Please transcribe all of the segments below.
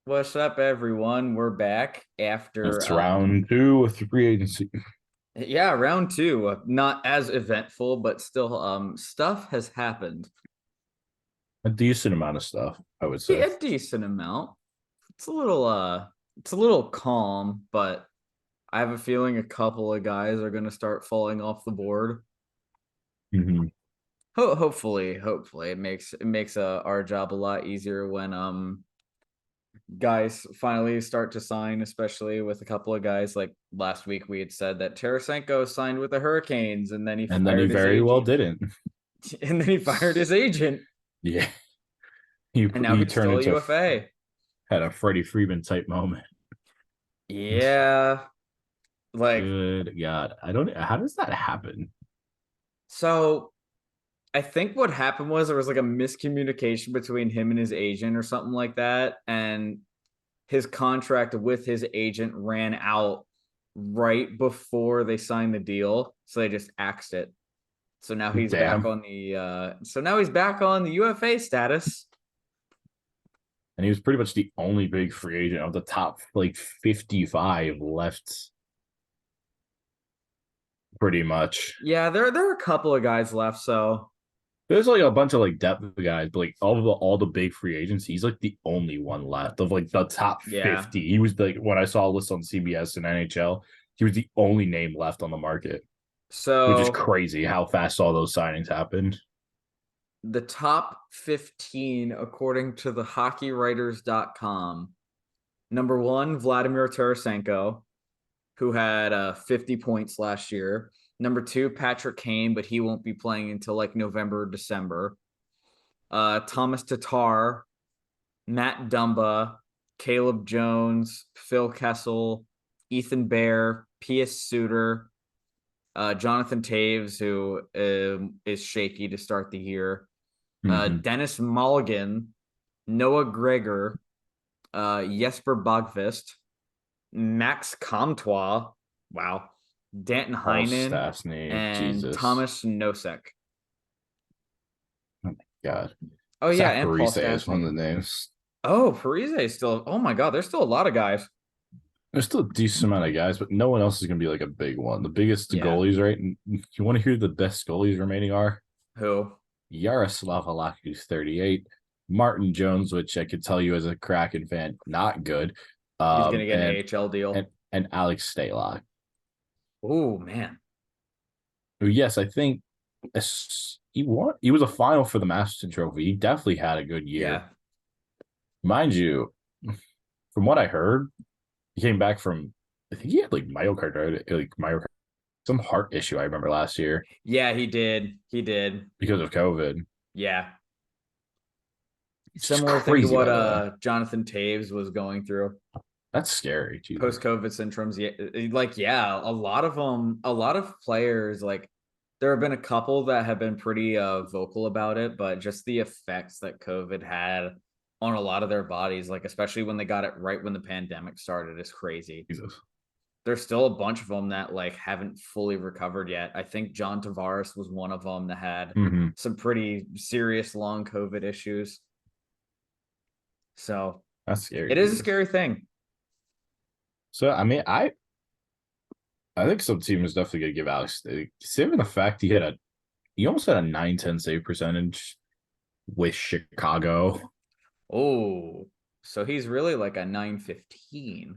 What's up, everyone? We're back after It's round two of free agency. yeah, round two. Not as eventful, but still stuff has happened. A decent amount of stuff, I would say. A decent amount. It's a little it's a little calm, but I have a feeling a couple of guys are gonna start falling off the board. Hmm. Hopefully it makes our job a lot easier when guys finally start to sign, especially with a couple of guys. Like last week, we had said that Tarasenko signed with the Hurricanes, and then he And then he fired his very well agent, didn't. and then he fired his agent, Yeah, he and now he he's turned still a into UFA. had a Freddie Freeman type moment. Yeah, like Good God, I don't. How does that happen? so. I think what happened was there was like a miscommunication between him and his agent or something like that, and his contract with his agent ran out right before they signed the deal, so they just axed it. So now he's back Damn. on the UFA status. And he was pretty much the only big free agent of the top like 55 left, pretty much. Yeah, there are a couple of guys left, so There's like a bunch of like depth guys, but like all the big free agents, he's like the only one left of like the top yeah. 50. He was like when I saw a list on CBS and NHL, he was the only name left on the market, which is So crazy how fast all those signings happened. the top 15 according to the hockeywriters.com. Number 1, Vladimir Tarasenko, who had 50 points last year. Number 2, Patrick Kane, but he won't be playing until like November, December. Thomas Tatar, Matt Dumba, Caleb Jones, Phil Kessel, Ethan Bear, Pius Suter, Jonathan Taves, who is shaky to start the year, Mm-hmm. Dennis Mulligan, Noah Gregor, Jesper Bogvist, Max Comtois, wow, Danton All Heinen, Stastny, and Jesus, Thomas Nosek. oh my God, Oh yeah, Zach and Paul Parise is one of Stastny. the names. Oh, Parise is still. Oh my God, there's still a lot of guys. There's still a decent amount of guys, but no one else is going to be like a big one. The biggest Yeah. goalies, right? And you want to hear the best goalies remaining are Who? Yaroslav Halak, who's 38. Martin Jones, which I could tell you as a Kraken fan, not good. He's gonna get an And AHL deal. and Alex Stalock, Oh man. who yes, I think he won. He was a final for the Masterton Trophy. He definitely had a good year, Yeah. mind you. From what I heard, he came back from. I think he had like myocarditis, some heart issue. I remember last year Yeah, he did. He did. because of COVID. Yeah. It's just Similar thing to crazy what by the. Jonathan Taves was going through. That's scary, Jesus. Post-COVID syndromes. Yeah, like yeah, a lot of players, like there have been a couple that have been pretty vocal about it, but just the effects that COVID had on a lot of their bodies, like especially when they got it right when the pandemic started, is crazy. Jesus. There's still a bunch of them that like haven't fully recovered yet. I think John Tavares was one of them that had Mm-hmm. some pretty serious long COVID issues. So That's scary, it is a Jesus. scary thing. So I mean, I think some team is definitely gonna give Alex, given the fact he almost had a 9-10 save percentage with Chicago. Oh, so he's really like a 915.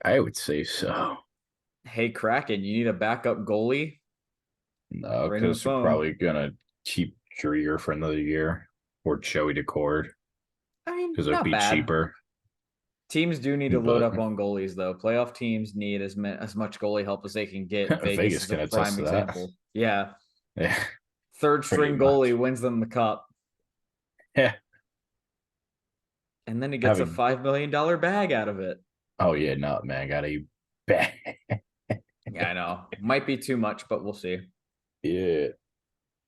I would say so. Hey, Kraken, you need a backup goalie? No, Ring the because they're phone. probably gonna keep Dreer for another year or Joey Decord I mean, because it'd not be bad. cheaper. Teams do need to load But up on goalies, though. Playoff teams need as much goalie help as they can get. Vegas Vegas is a can attest prime to that. example. Yeah, Yeah, third pretty string goalie much. wins them the cup, Yeah, and then he gets a having. $5 million bag out of it. Oh yeah, no man, got a bad. Yeah, I know. Might be too much, but we'll see. Yeah,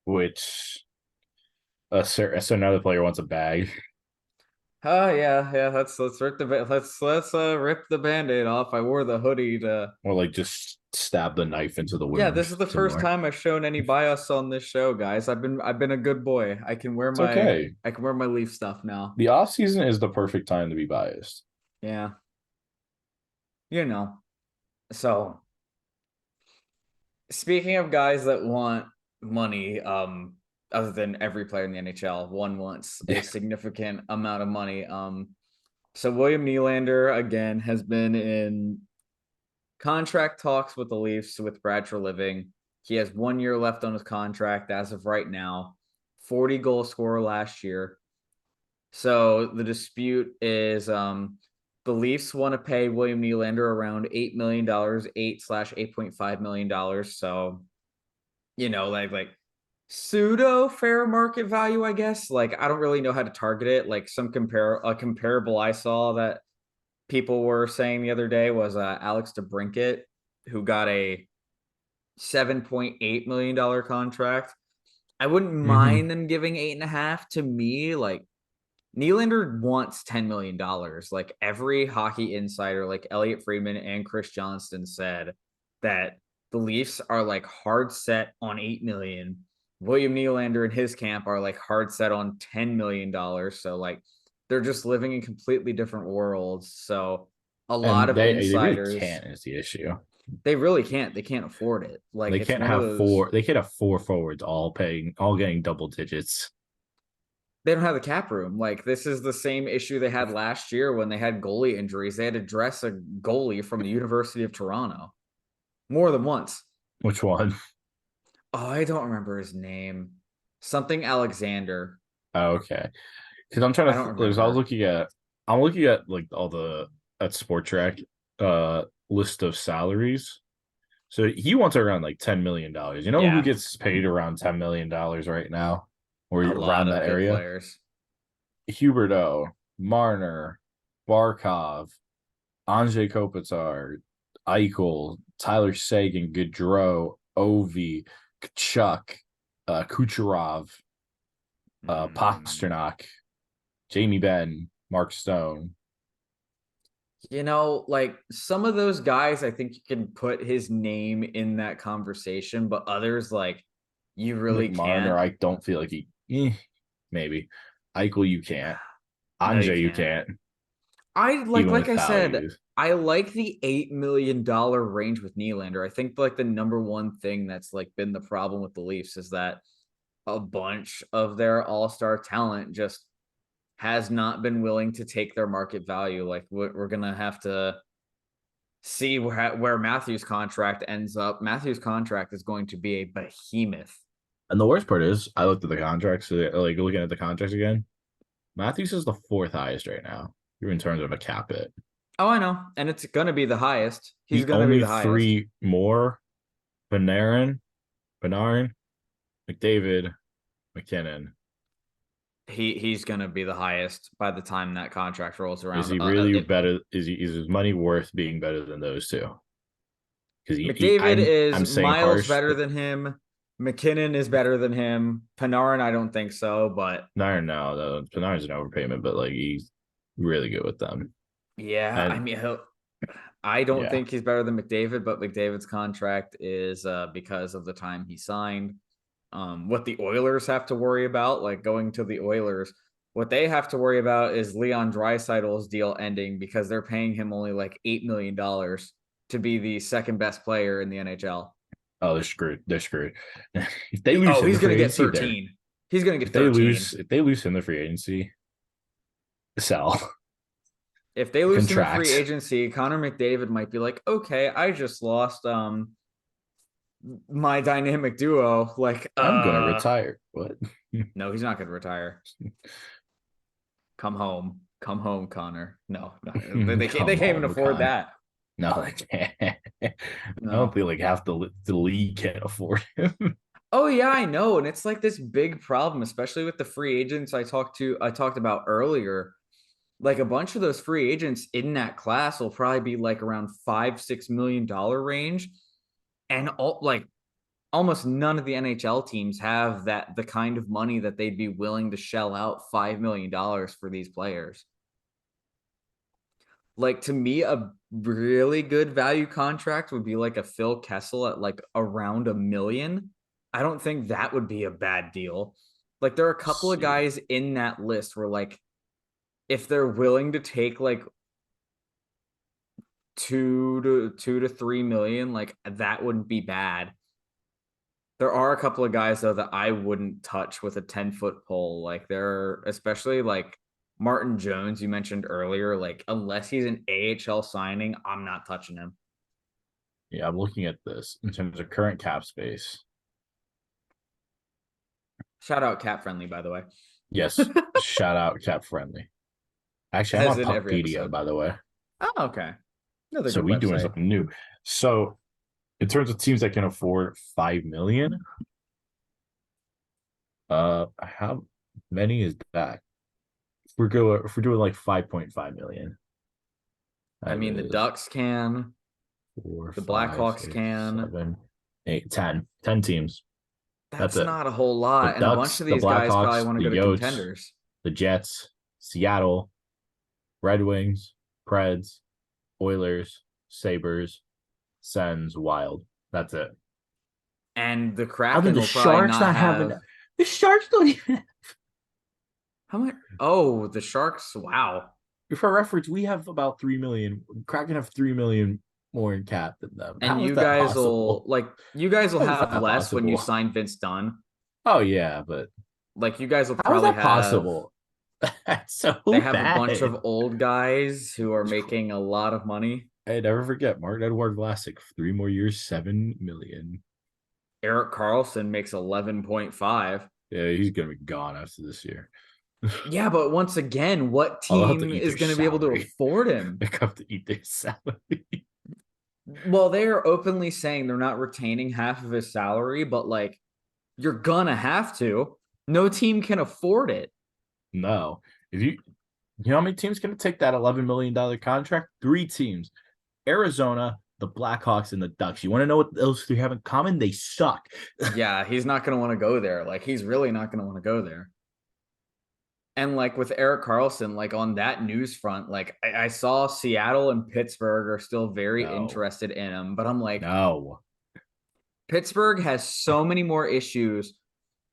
which so another player wants a bag. Oh yeah. Let's rip the Band-Aid off. I wore the hoodie to. Or like just stab the knife into the Yeah, wound this is the some first more. time I've shown any bias on this show, guys. I've been a good boy. It's okay. I can wear my Leaf stuff now. The off season is the perfect time to be biased. Yeah, you know. So speaking of guys that want money, other than every player in the NHL, one wants a Yeah. significant amount of money. So William Nylander again has been in contract talks with the Leafs with Brad Living. He has 1 year left on his contract as of right now. 40 goal scorer last year. So the dispute is the Leafs want to pay William Nylander around $8 million, 8/8.5 million. So, like pseudo fair market value, I guess. Like I don't really know how to target it. Like a comparable I saw that people were saying the other day was Alex DebBincat, who got a $7.8 million contract. I wouldn't Mm-hmm. mind them giving 8.5. To me. Like Nylander wants $10 million. Like every hockey insider, like Elliot Friedman and Chris Johnston said that the Leafs are like hard set on 8 million. William Nylander and his camp are like hard set on $10 million. So like they're just living in completely different worlds. So a lot And of they really insiders, can't is the issue. they really can't. They can't afford it. Like They it's can't one of have those. four. They can't have four forwards all getting double digits. They don't have the cap room. Like this is the same issue they had last year when they had goalie injuries. They had to dress a goalie from the University of Toronto more than once. Which one? Oh, I don't remember his name. Something Alexander. Oh, okay, because I'm trying I to. don't Because I was remember. looking at. I'm looking at like all the at Sport Track list of salaries. So he wants around like $10 million. You know who Yeah, gets paid around $10 million right now, or a lot around of that good area? players. Huberto, Marner, Barkov, Anze Kopitar, Eichel, Tyler Seguin, Gaudreau, Ovi, Kachuk, Kucherov, Mm. Pasternak, Jamie Benn, Mark Stone, Like some of those guys, I think you can put his name in that conversation, but others, like, you really Nick Marner. can't. I don't feel like maybe. Eichel, you can't. No, you Anze, you can't. can't, I even like with I said, values. I like the $8 million range with Nylander. I think like the number one thing that's like been the problem with the Leafs is that a bunch of their all-star talent just has not been willing to take their market value. Like we're gonna have to see where Matthews' contract ends up. Matthews' contract is going to be a behemoth. And the worst part is, I looked at the contracts, so like looking at the contracts again. Matthews is the fourth highest right now, in terms of a cap hit. Oh, I know, and it's gonna be the highest. He's The gonna be only the highest. three more, Panarin, McDavid, McKinnon. He's gonna be the highest by the time that contract rolls Is around. he really better? Is his money worth being better than those two? Because McDavid I'm is saying miles harsh. better than him. McKinnon is better than him. Panarin, I don't think so, but No, Panarin's an overpayment, but like he's really good with them. yeah, I And mean, I don't yeah, think he's better than McDavid, but McDavid's contract is because of the time he signed. What the Oilers have to worry about, like going to the Oilers, what they have to worry about is Leon Draisaitl's deal ending because they're paying him only like $8 million to be the second best player in the NHL. oh, they're screwed. They're screwed. If they lose Oh, him he's the gonna free get agency, there. 13. He's gonna get 13. If they lose him the free agency, sell If they lose him in free contract. agency, Connor McDavid might be like, okay, I just lost my dynamic duo. Like, I'm gonna retire. What? no, he's not gonna retire. Come home. Come home, Connor. No, no. They Come can't even home, afford Con. that. No, they can't. I don't No. feel like half the league can't afford him. Oh yeah, I know. And it's like this big problem, especially with the free agents I talked about earlier. Like a bunch of those free agents in that class will probably be like around $5-6 million range. And almost none of the NHL teams have the kind of money that they'd be willing to shell out $5 million for these players. Like to me, a really good value contract would be like a Phil Kessel at like around a million. I don't think that would be a bad deal. Like there are a couple of See. guys in that list where like if they're willing to take like 2 to 3 million, like that wouldn't be bad. There are a couple of guys though that I wouldn't touch with a 10-foot pole. Like they're especially like Martin Jones, you mentioned earlier. Like unless he's an AHL signing, I'm not touching him. Yeah, I'm looking at this in terms of current cap space. Shout out Cap Friendly, by the way. Yes, shout out cap friendly. Actually, I'm As on in every Puckpedia, episode. by the way. Oh, okay. Another So good we doing website. something new. So in terms of teams that can afford 5 million, how many is that? If we're doing like 5.5 million, I that mean, the is Ducks can, four, the five, Blackhawks six, can. 7, 8, 10. 10 teams. That's That's it. not a whole The lot. And a bunch Ducks, of the these guys probably Blackhawks, want to the go to Yotes, contenders. the Jets, Seattle, Red Wings, Preds, Oilers, Sabres, Sens, Wild. That's it. And the How do Kraken the will probably Sharks not not have have enough? The Sharks don't even. how much? Oh, the Sharks. Wow. For reference, we have about 3 million. Kraken have 3 million more in cap than them. And How is you that guys will possible? like you guys will How is have that less when you possible? sign Vince Dunn. Oh yeah, but Like you guys will how is probably that have possible? That's so they have a bunch bad. of old guys who are making a lot of money. Hey, never forget Mark Edward Vlasic, 3 more years, 7 million. Erik Karlsson makes 11.5. Yeah, he's gonna be gone after this year. Yeah, but once again, what I'll have to team eat is their going to be able to salary. afford him? They have to eat their salary. Well, they are openly saying they're not retaining half of his salary, but like you're gonna have to. No team can afford it. No, if you know how many teams going to take that $11 million contract? 3 teams: Arizona, the Blackhawks, and the Ducks. You want to know what those three have in common? They suck. Yeah, he's not going to want to go there. Like he's really not going to want to go there. And like with Erik Karlsson, like on that news front, like I saw Seattle and Pittsburgh are still very No, interested in him, but I'm like, no. Pittsburgh has so many more issues.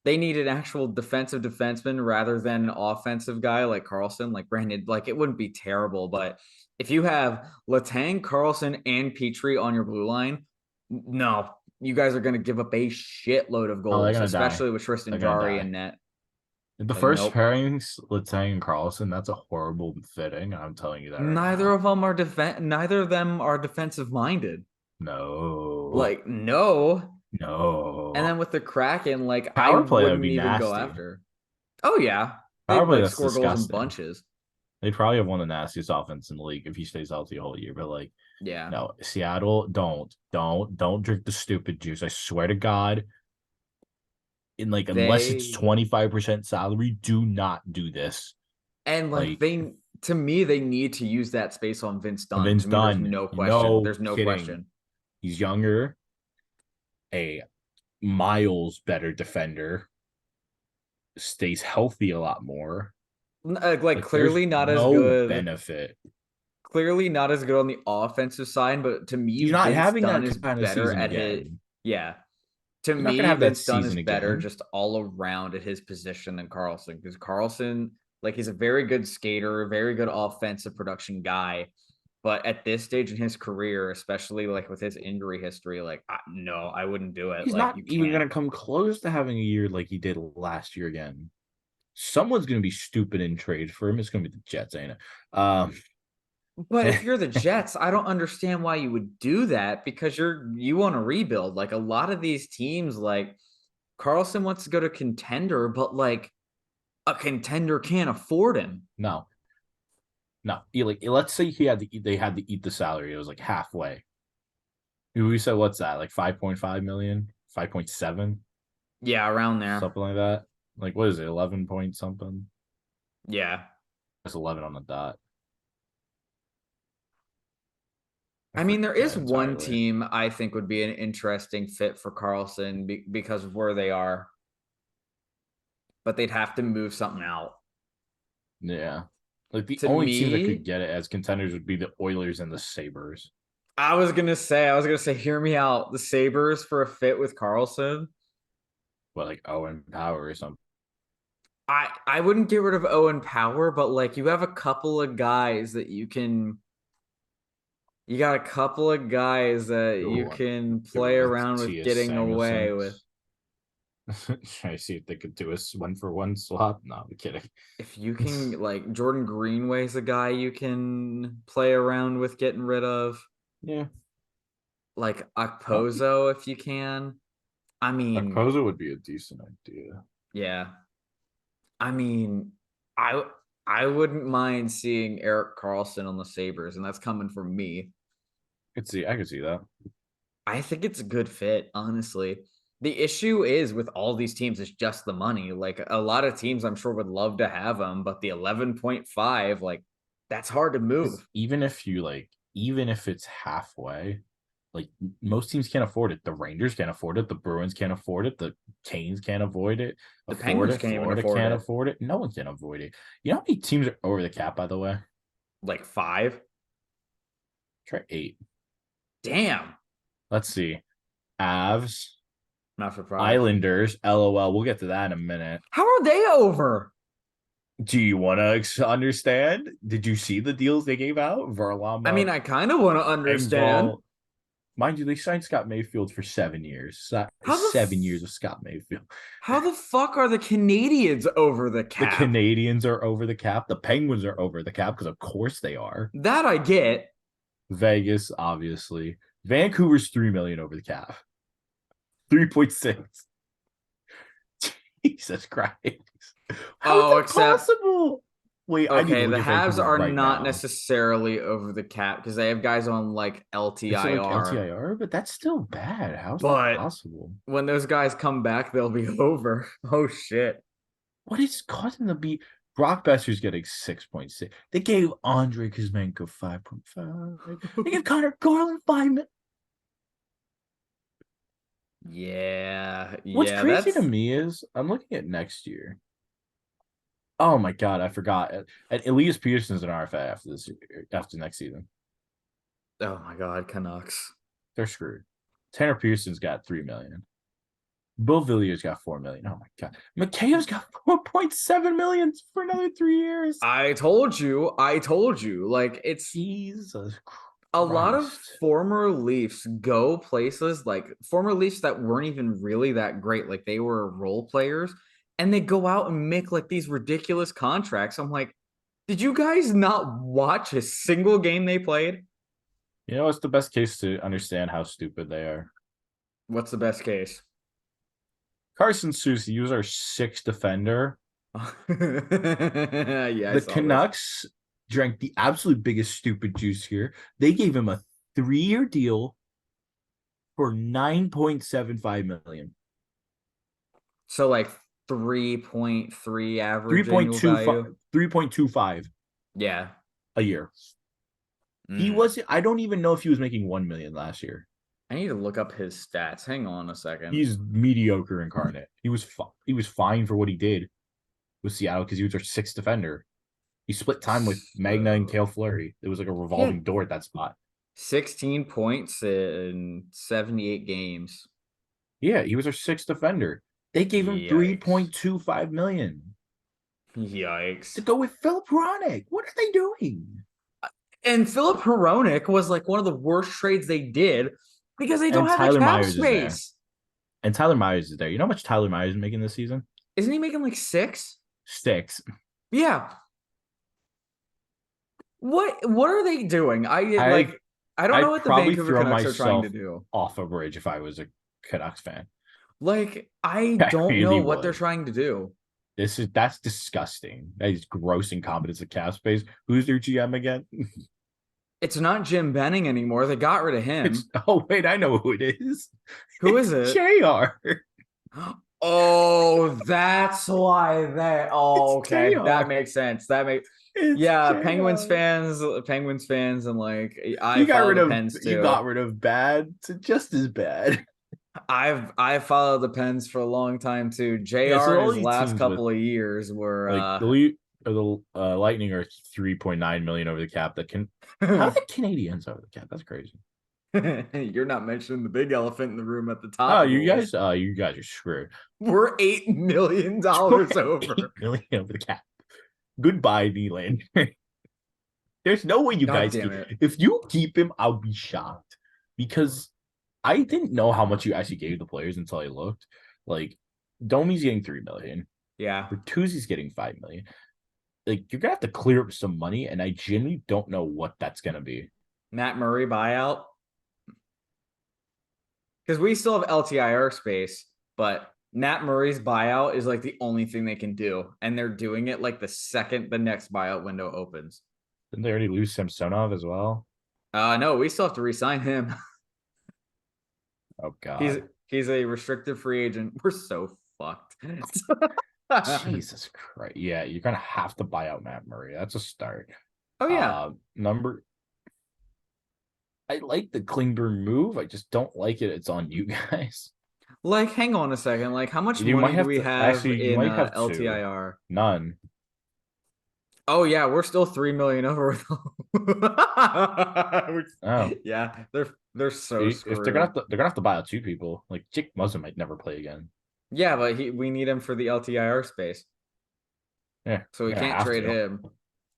They need an actual defensive defenseman rather than an offensive guy like Karlsson. Like, granted, like it wouldn't be terrible, but if you have Letang, Karlsson, and Petrie on your blue line, no, you guys are going to give up a shitload of Oh, they're goals, gonna die. especially with Tristan They're gonna Jarry die. in net. The Like, first nope. pairings, Letang and Carlson, that's a horrible fitting. I'm telling you that right Neither now. of them are neither of them are defensive minded. No, Like, no. And no. then with the Kraken, like I Power play, that would wouldn't be even go nasty. after. Oh yeah. Power They'd play, like that's score goals in disgusting. bunches. They'd probably have one of the nastiest offense in the league if he stays healthy the whole year. But like, Yeah. no, Seattle, don't drink the stupid juice. I swear to God, in like unless it's They 25% salary, do not do this. and like Like they to me, they need to use that space on Vince Dunn. Vince To me, there's Dunn, no question. no There's no kidding. question. He's younger, a miles better defender, stays healthy a lot more. Like Like there's clearly not as no good. benefit. Clearly not as good on the offensive side, but to me, He's not Vince having Dunn that is kind of better season at his again. yeah. To He's not gonna me, have that Vince Dunn is season better again. just all around at his position than Carlson because Carlson, like, he's a very good skater, very good offensive production guy. But at this stage in his career, especially like with his injury history, like, no, I wouldn't do it. He's Like, not you even can't. gonna come close to having a year like he did last year again. Someone's gonna be stupid in trade for him. It's gonna be the Jets, ain't it? But if you're the Jets, I don't understand why you would do that because you want to rebuild. Like, a lot of these teams, like, Carlson wants to go to contender, but like, a contender can't afford him. no, no. Like, let's say they had to eat the salary. It was like halfway. We said what's that? Like 5.5 million, 5.7, Yeah, around there. something like that. Like what is it? 11 point something. Yeah. That's 11 on the dot. I I mean, there forget is one entirely. team I think would be an interesting fit for Carlson because of where they are, but they'd have to move something out. Yeah. Like the To only team that could me, get it as contenders would be the Oilers and the Sabres. I was gonna say, hear me out. The Sabres for a fit with Karlsson. But like Owen Power or something. I wouldn't get rid of Owen Power, but like you have a couple of guys that you got a couple of guys that you Ooh, can get play rid of around with T.S. getting away Samuelson. with. Try to see if they could do a 1-for-1 swap. No, I'm kidding. If you can, like, Jordan Greenway's a guy you can play around with getting rid of. Yeah. Like Oh, Okposo if you can. I mean, Okposo would be a decent idea. yeah. I mean, I I wouldn't mind seeing Erik Karlsson on the Sabres, and that's coming from me. I could see that. I think it's a good fit, honestly. The issue is with all these teams, it's just the money. Like a lot of teams, I'm sure would love to have them, but the 11.5, like that's hard to move. Even if you like, even if it's halfway, like most teams can't afford it. The Rangers can't afford it. The Bruins can't afford it. The Canes can't avoid it. The Afford Penguins it. can't even Florida afford can't it. afford it. No one can avoid it. You know how many teams are over the cap, by the way? Like five. Try 8. Damn. Let's see. Avs, Not surprised. Islanders, LOL. We'll get to that in a minute. How are they over? Do you want to understand? Did you see the deals they gave out? I mean, Varlamov, I kind of want to understand. Engvall. Mind you, they signed Scott Mayfield for 7 years. How the 7 years of Scott Mayfield. how the fuck are the Canadians over the The cap? Canadians are over the cap. The Penguins are over the cap because, of course, they are. That I get. Vegas, obviously. Vancouver's 3 million over the cap. 3.6. Jesus Christ. How is Oh, that except possible? Wait, I need to okay, look the at Habs Vancouver are right not now. necessarily over the cap because they have guys on like Is it like LTIR. LTIR? But that's still bad. How is that But possible? when those guys come back, they'll be over. Oh shit. What is causing them to be? Brock Besser's getting 6.6. They gave Andre Kuzmenko 5.5. They gave Connor Garland 5 million. Yeah, What's yeah, crazy to that's me is I'm looking at next year. Oh my god, I forgot. And Elias Peterson's an RFA after this year, after next season. oh my god, Canucks. They're screwed. Tanner Pearson's got 3 million. Bill Villiers got 4 million. Oh my god. McKay's got 4.7 million for another 3 years. I told you. Like it's Jesus a lot of Christ. former Leafs go places like former Leafs that weren't even really that great. Like they were role players and they go out and make like these ridiculous contracts. I'm like, did you guys not watch a single game they played? You know what's the best case to understand how stupid they are? What's the best case? Carson Soucy, he was our sixth defender. Yeah, I The saw this. Canucks drank the absolute biggest stupid juice here. They gave him a 3-year deal for 9.75 million. So like 3.3 average annual 3.25 value. 3.25 Yeah. a year. He Mm. was I don't even know if he was making 1 million last year. I need to look up his stats. Hang on a second. He's mediocre incarnate. He was fine for what he did with Seattle because he was our sixth defender. He split time with Magna and Kale So Fleury. It was like a he had revolving door at that spot. 16 points in 78 games. Yeah, he was our sixth defender. They gave him Yikes. 3.25 million to Yikes. go with Philip Hronik. What are they doing? And Philip Hronik was like one of the worst trades they did because they don't And have the Tyler cap Myers is there. space. And Tyler Myers is there. You know how much Tyler Myers is making this season? Isn't he making like 6? 6. Yeah. What are they doing? I I don't know I'd what the probably Vancouver throw Canucks are trying to myself do. off a bridge if I was a Canucks fan. Like I I don't know really what they're would. trying to do. That's disgusting. That is gross incompetence of cap space. Who's their GM again? It's not Jim Benning anymore. They got rid of It's him. oh wait, I know who it is. Who It's is it? JR. Oh, that's why that. It's Oh, okay, that JR. makes sense. That makes It's yeah. JR. Penguins fans, and like I follow the Pens You too. got rid of bad to just as bad. I've followed the Pens for a long time too. Yeah, so Jr. in all his these last teams with couple of years were like the Lightning are 3.9 million over the cap. That can how are the Canadians over the cap? That's crazy. You're not mentioning the big elephant in the room at the top Oh, of the list. you guys are screwed. We're $8 million over. 8 million over the cap. Goodbye, Nylander. There's no way you God guys damn keep. it. If you keep him, I'll be shocked because I didn't know how much you actually gave the players until I looked. Like Domi's getting 3 million. Yeah. Bertuzzi's getting 5 million. Like you're gonna have to clear up some money, and I genuinely don't know what that's gonna be. Matt Murray buyout. Because we still have LTIR space, but Matt Murray's buyout is like the only thing they can do. And they're doing it like the second the next buyout window opens. Didn't they already lose Samsonov as well? No, we still have to re-sign him. Oh He's God. he's a restricted free agent. We're so fucked. Jesus Christ. Yeah, you're gonna have to buy out Matt Murray. That's a start. Oh yeah. Number I like the Klingberg move. I just don't like it. It's on you guys. Like, hang on a second. Like, how much You might money do have we to have actually you in might have two. LTIR? None. Oh yeah, we're still 3 million over. Oh. Yeah, they're so If they're screwed. they're gonna have to buy out two people. Like Jake Muzzin might never play again. Yeah, but we need him for the LTIR space. Yeah, So we you're gonna can't have trade to. him.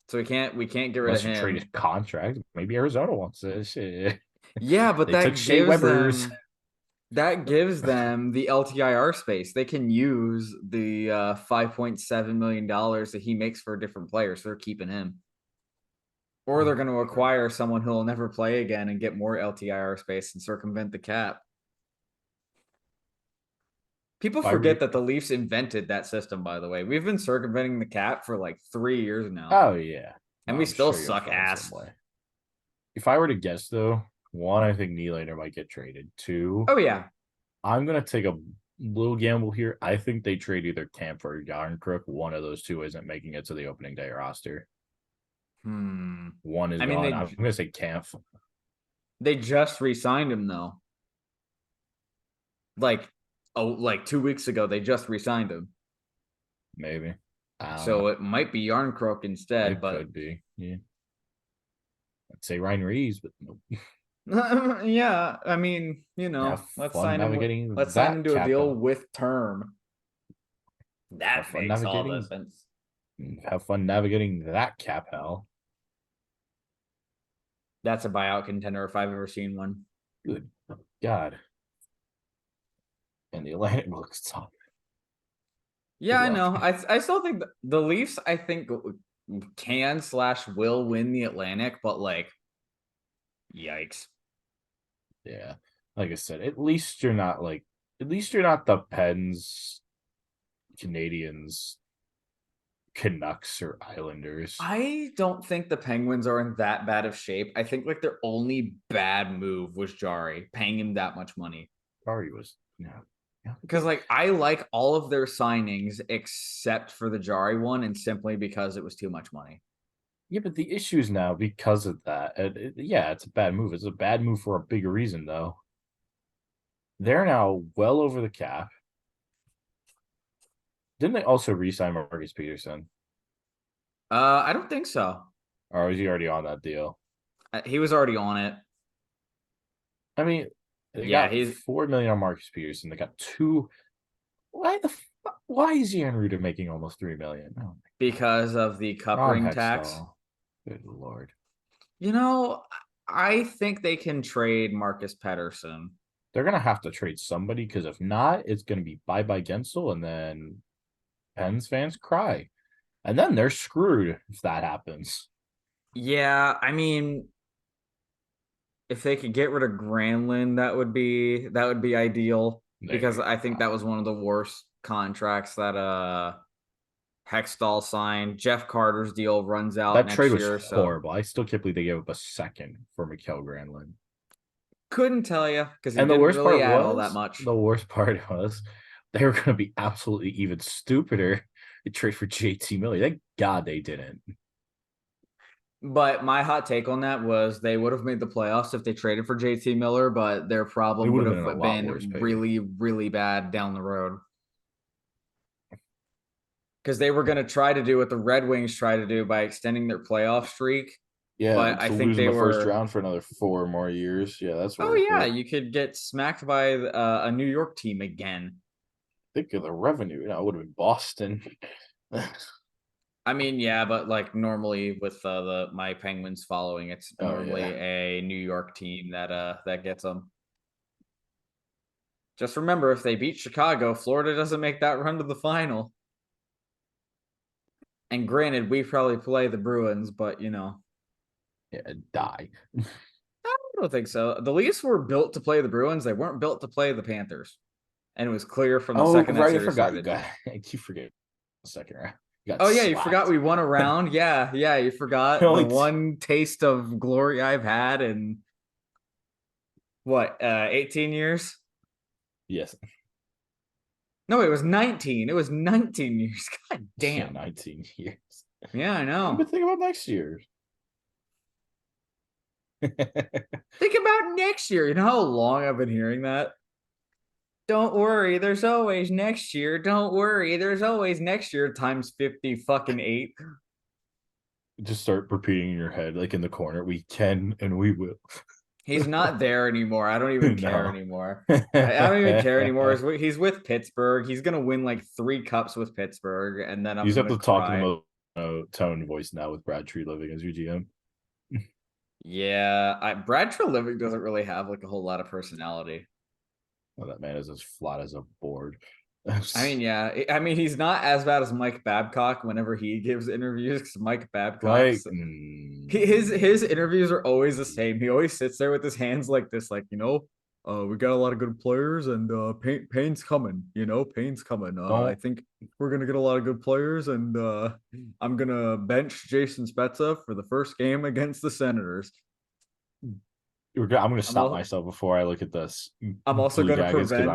So we can't get rid of Unless you trade his him. contract. Maybe Arizona wants it. Shit. Yeah, but They took Shea Weber's. that gives them the LTIR space. They can use the $5.7 million that he makes for different players. So they're keeping him. Or they're going to acquire someone who'll never play again and get more LTIR space and circumvent the cap. People forget that the Leafs invented that system, by the way. We've been circumventing the cap for like 3 years now. Oh yeah. And we I'm still sure you'll suck find ass. some way. If I were to guess though, one, I think Nylander might get traded. Two, Oh, yeah. I'm gonna take a little gamble here. I think they trade either Camp or Yarncrook. One of those two isn't making it to the opening day roster. One is I mean, gone. I'm gonna say Camp. they just re-signed him though. Like 2 weeks ago, they just re-signed him. Maybe. So it might be Yarncrook instead, It but could be. Yeah. I'd say Ryan Reeves, but nope. yeah, I mean, Have let's fun sign him. navigating Let's sign him that to a cap deal hell. with term. Have That fun makes all the navigating. sense. Have fun navigating that cap hell. That's a buyout contender if I've ever seen one. Good God. And the Atlantic looks tough. Yeah, I know. I still think the Leafs, I think, can/will win the Atlantic, but like, yikes. Yeah. Like I said, at least you're not the Pens, Canadians, Canucks, or Islanders. I don't think the Penguins are in that bad of shape. I think like their only bad move was Jari, paying him that much money. Sorry was Because like I like all of their signings except for the Jari one, and simply because it was too much money. Yeah, but the issue is now because of that. Yeah, it's a bad move. It's a bad move for a bigger reason, though. They're now well over the cap. Didn't they also re-sign Marcus Peterson? I don't think so. Or was he already on that deal? He was already on it. I mean, they Yeah, got he's 4 million on Marcus Peterson. They got two. Why is Jan Ruda making almost 3 million? Oh, because of the cup Ron ring tax. Hextall. Good Lord. I think they can trade Marcus Pettersson. They're gonna have to trade somebody because if not, it's gonna be bye Gensel, and then Pens fans cry. And then they're screwed if that happens. Yeah, I mean, if they could get rid of Granlund, that would be ideal because I think that was one of the worst contracts that Hextall signed. Jeff Carter's deal runs out That next trade was year, horrible. I still can't believe they gave up a second for Mikael Granlund. Couldn't tell you because he And the didn't worst really part add was all that much. the worst part was they were going to be absolutely even stupider to trade for JT Miller. Thank God they didn't. But my hot take on that was they would have made the playoffs if they traded for JT Miller, but their problem would have been really, really bad down the road. because they were going to try to do what the Red Wings tried to do by extending their playoff streak. Yeah, But I to think lose in they the first were, round for another 4 more years. Yeah, that's oh, worth yeah, it. you could get smacked by a New York team again. Think of the revenue. It would have been Boston. I mean, yeah, but like normally with the my Penguins following, it's Oh normally yeah. a New York team that gets them. Just remember, if they beat Chicago, Florida doesn't make that run to the final. And granted, we probably play the Bruins, but Yeah, die. I don't think so. The Leafs were built to play the Bruins. They weren't built to play the Panthers. And it was clear from the Oh, second that right. I series forgot you started. got. I keep forgetting the second round. You got Oh yeah, you forgot slapped. we won a round. Yeah, yeah, you forgot the Only one taste of glory I've had in what, 18 years? yes. No, it was 19. It was 19 years. God Yeah, damn. 19 years. Yeah, I But know. think about next year. Think about next year. You know how long I've been hearing that? Don't worry, there's always next year. Don't worry, there's always next year times 50 fucking 8. Just start repeating in your head, like in the corner. We can and we will. He's not there anymore. I don't even care No. anymore. I don't even care anymore. He's with Pittsburgh. He's gonna win like 3 cups with Pittsburgh, and then You I'm just have gonna to talk in the cry. most tone voice now with Brad Tree living as your GM. Yeah, Brad Treliving doesn't really have like a whole lot of personality. Oh, that man is as flat as a board. I mean, yeah, I mean he's not as bad as Mike Babcock whenever he gives interviews. Because Mike Like, Babcock's his interviews are always the same. He always sits there with his hands like this, like we got a lot of good players, and Payne's coming. Payne's coming. I don't think we're gonna get a lot of good players, and I'm gonna bench Jason Spezza for the first game against the Senators. I'm gonna I'm stop all, myself before I look at this I'm also Blue gonna Jackets because prevent.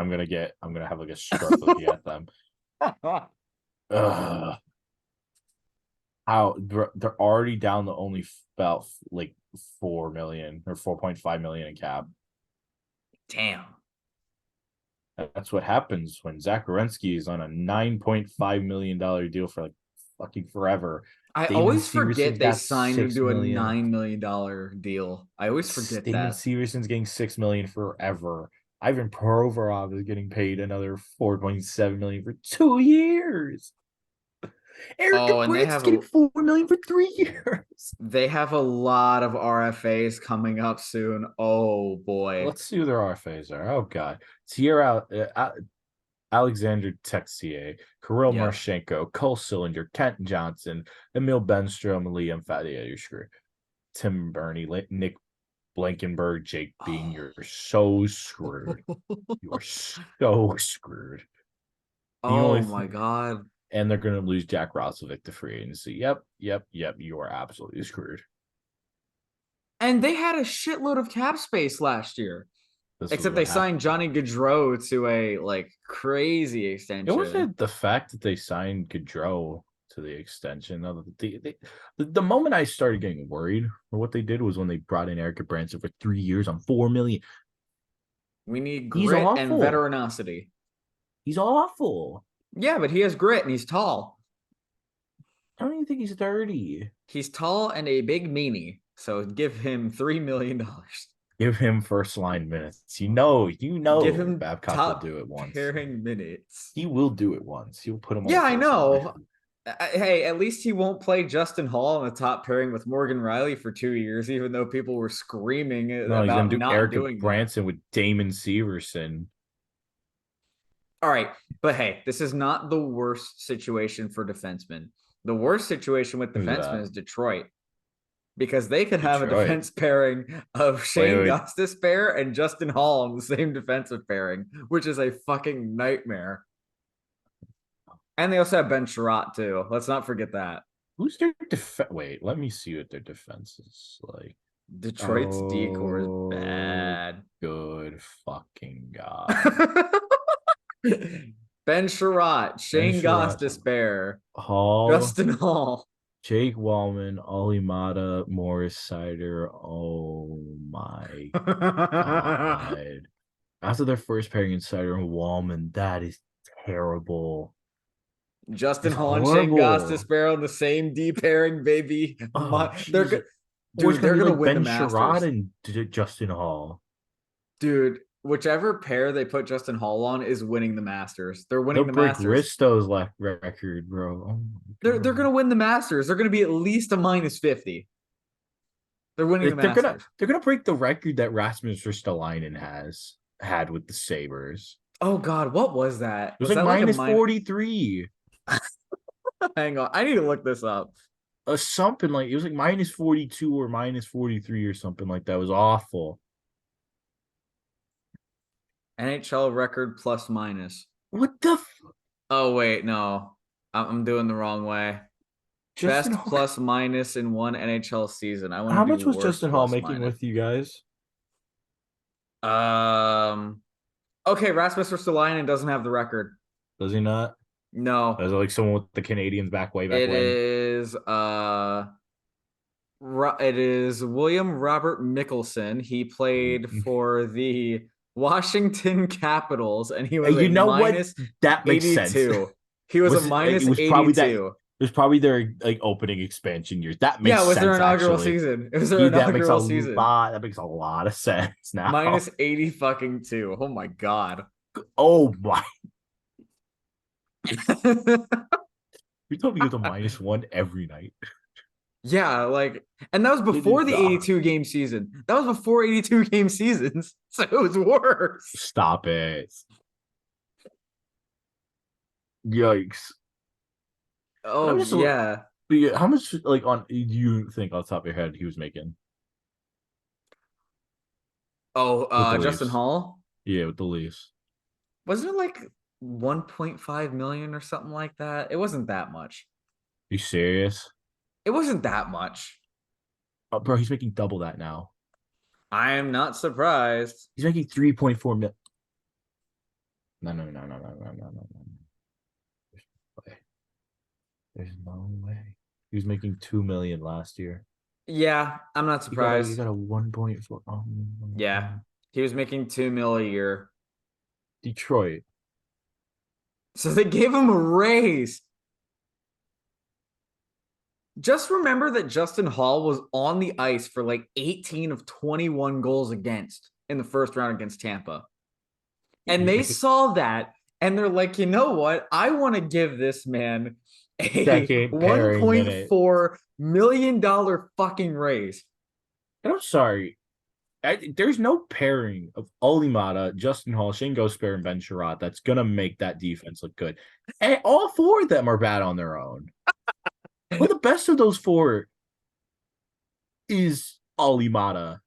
I'm gonna have like a stroke looking at them. Ugh. How they're already down to only about like 4 million or 4.5 million in cap. Damn. That's what happens when Zach Werenski is on a $9.5 million deal for like fucking forever. I Damon always forget Severson's they got signed him six to a million. $9 million deal. I always forget Damon that. Severson's getting 6 million forever. Ivan Provorov is getting paid another 4.7 million for 2 years. Eric Oh, and Brandt is getting 4 million for 3 years. they have a lot of RFAs coming up soon. Oh boy. Let's see who their RFAs are. Oh god, Sierra Alexander Texier, Kirill Yep. Marchenko, Cole Sillinger, Kent Johnson, Emil Benstrom, Liam Fadia. You're screwed. Tim Burney, Nick Blankenberg, Jake Bean. You're so screwed. You are so screwed. The Oh only my god. and they're going to lose Jack Roslovic to free agency. Yep. You are absolutely screwed. And they had a shitload of cap space last year. This was Except they what signed happened. Johnny Gaudreau to a like crazy It extension. wasn't the fact that they signed Gaudreau to the extension. The moment I started getting worried for what they did was when they brought in Erik Karlsson for 3 years on 4 million. We need He's grit and awful. veteranosity. He's awful. Yeah, but he has grit and he's tall. I don't even think he's 30. He's tall and a big meanie. So give him $3 million. Give him first line minutes. Give him Babcock will top do it once. pairing minutes. He will do it once. He'll put him on Yeah, the I first line. know. Hey, at least he won't play Justin Hall in the top pairing with Morgan Riley for 2 years, even though people were screaming No, he's gonna about do not Erik doing that. Branson with Damon Severson. All right, but hey, this is not the worst situation for defensemen. The worst situation with Who's defensemen that? is Detroit because they could have a Detroit. defense pairing of Wait, Shane wait. Gostisbehere and Justin Hall on the same defensive pairing, which is a fucking nightmare. And they also have Ben Sherratt too. Let's not forget that. Who's their defense? Wait, let me see what their defense is like. Detroit's decor is Oh, bad. good fucking god. Ben Sherratt, Ben Shane Goss Sherratt, Despair, Hall, Justin Hall. Jake Wallman, Olimata, Morris Sider. Oh my god. After their first pairing in Sider and Wallman, that is terrible. Justin It's Hall and Shane horrible. Gostisbehere on the same D pairing, baby. Oh, They're Jesus. Or it's dude, gonna they're be gonna like win the Ben Sherrod Masters. and Justin Hall. Dude, whichever pair they put Justin Hall on is winning the Masters. They're They'll winning the break Masters. Risto's record, bro. Oh my They're god. gonna win the Masters. They're gonna be at least a -50. They're winning the Like Masters. they're gonna break the record that Rasmus Ristolainen has had with the Sabres. Oh God, what was that? It was Was like that like a minus minus? 43. Hang on, I need to look this up. Something like it was like minus 42 or minus 43 or something like that. It was awful. NHL record plus minus. What the Oh wait, no, I'm doing the wrong way. Justin Best Hall? plus minus in one NHL season. I How want to do much was worst Justin Hall plus making minus. with you guys? Um. Okay, Rasmus Ristolainen doesn't have the record. Does he not? No, Is it like someone with the Canadians way back it when? is. It is William Robert Mickelson. He played for the Washington Capitals, and he was a You know what? minus That makes sense. 82. He was a Was it minus was probably that 82. it was probably their like opening expansion years. That Yeah, makes it was their sense inaugural actually. season. It was their That makes inaugural season. that makes a lot of sense now. Minus 80 fucking two. Oh my God. Oh my. You told me he was a -1 every night. Yeah, like, and that was before the 82 game season. That was before 82 game seasons. So it was worse. Stop it. Yikes. Oh, yeah. How much like on do you think off the top of your head he was making Oh, with the Justin Leafs? Hall. Yeah, with the Leafs. Wasn't it like 1.5 million or something like that? It wasn't that much. You serious? It wasn't that much. Oh, bro, he's making double that now. I am not surprised. He's making 3.4 million. No. There's no way. He was making 2 million last year. Yeah, I'm not surprised. You got a 1.4. Oh, yeah, he was making 2 mil a year. Detroit. So they gave him a raise. Just remember that Justin Hall was on the ice for like 18 of 21 goals against in the first round against Tampa. And they saw that and they're like, you know what? I want to give this man a $1.4 million fucking raise. And I'm sorry. There's no pairing of Olimata, Justin Hall, Shane Gosper, and Ben Sherrod that's going to make that defense look good. And all four of them are bad on their own. Well, the best of those four is Olimata.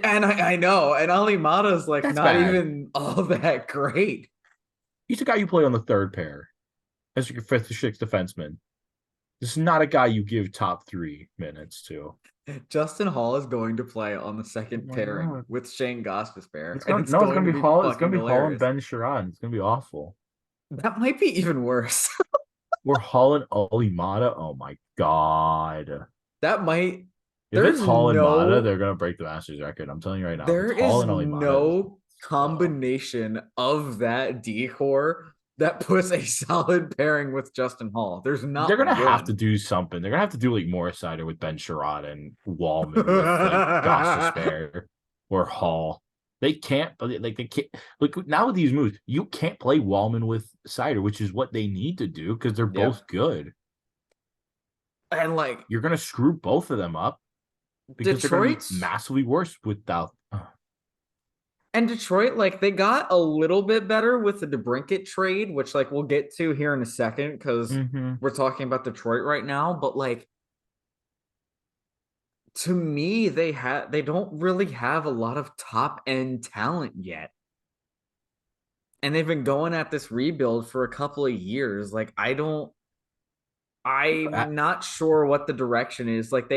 And I know. And Alimata's like That's not bad. even all that great. He's the guy you play on the third pair as your fifth or sixth defenseman. This is not a guy you give top 3 minutes to. Justin Hall is going to play on the second pairing with Shane Gostisbehere. It's going to be Hall. It's going to be Hall and Ben Sherrod. It's going to be awful. That might be even worse. We're Hall and Olimata. Oh my god. That might. If it's Hall and Mata, they're going to break the Masters record. I'm telling you right now. There is no combination of that decor that puts a solid pairing with Justin Hall. There's not. They're gonna have to do something. They're gonna have to do like Morisider with Ben Sherrod and Wallman with like Gostisbehere or Hall. They can't, but like they can't. Like now with these moves, you can't play Wallman with Sider, which is what they need to do because they're both good. And like you're gonna screw both of them up because they're gonna be massively worse without. And Detroit, like, they got a little bit better with the DebBincat trade, which, like, we'll get to here in a second because we're talking about Detroit right now. But, like, to me, they don't really have a lot of top-end talent yet. And they've been going at this rebuild for a couple of years. Like, I'm not sure what the direction is. Like,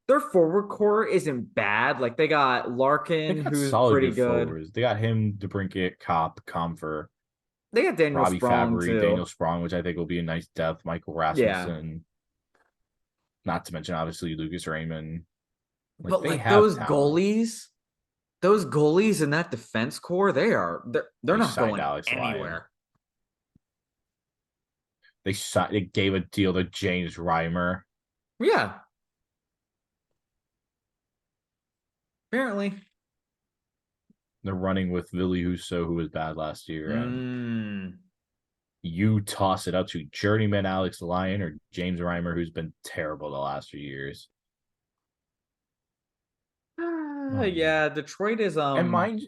their forward core isn't bad. Like they got Larkin, who's pretty good. Forwards. They got him, DebBincat, Kopp, Comfer. They got Daniel Sprong too. Daniel Sprong, which I think will be a nice depth. Michael Rasmussen. Yeah. Not to mention, obviously, Lucas Raymond. But like those goalies in that defense core, they're not going anywhere. They gave a deal to James Reimer. Yeah, apparently. They're running with Billy Husso, who was bad last year, and Mm. you toss it up to journeyman Alex Lyon or James Reimer, who's been terrible the last few years. Yeah, Detroit is And mind,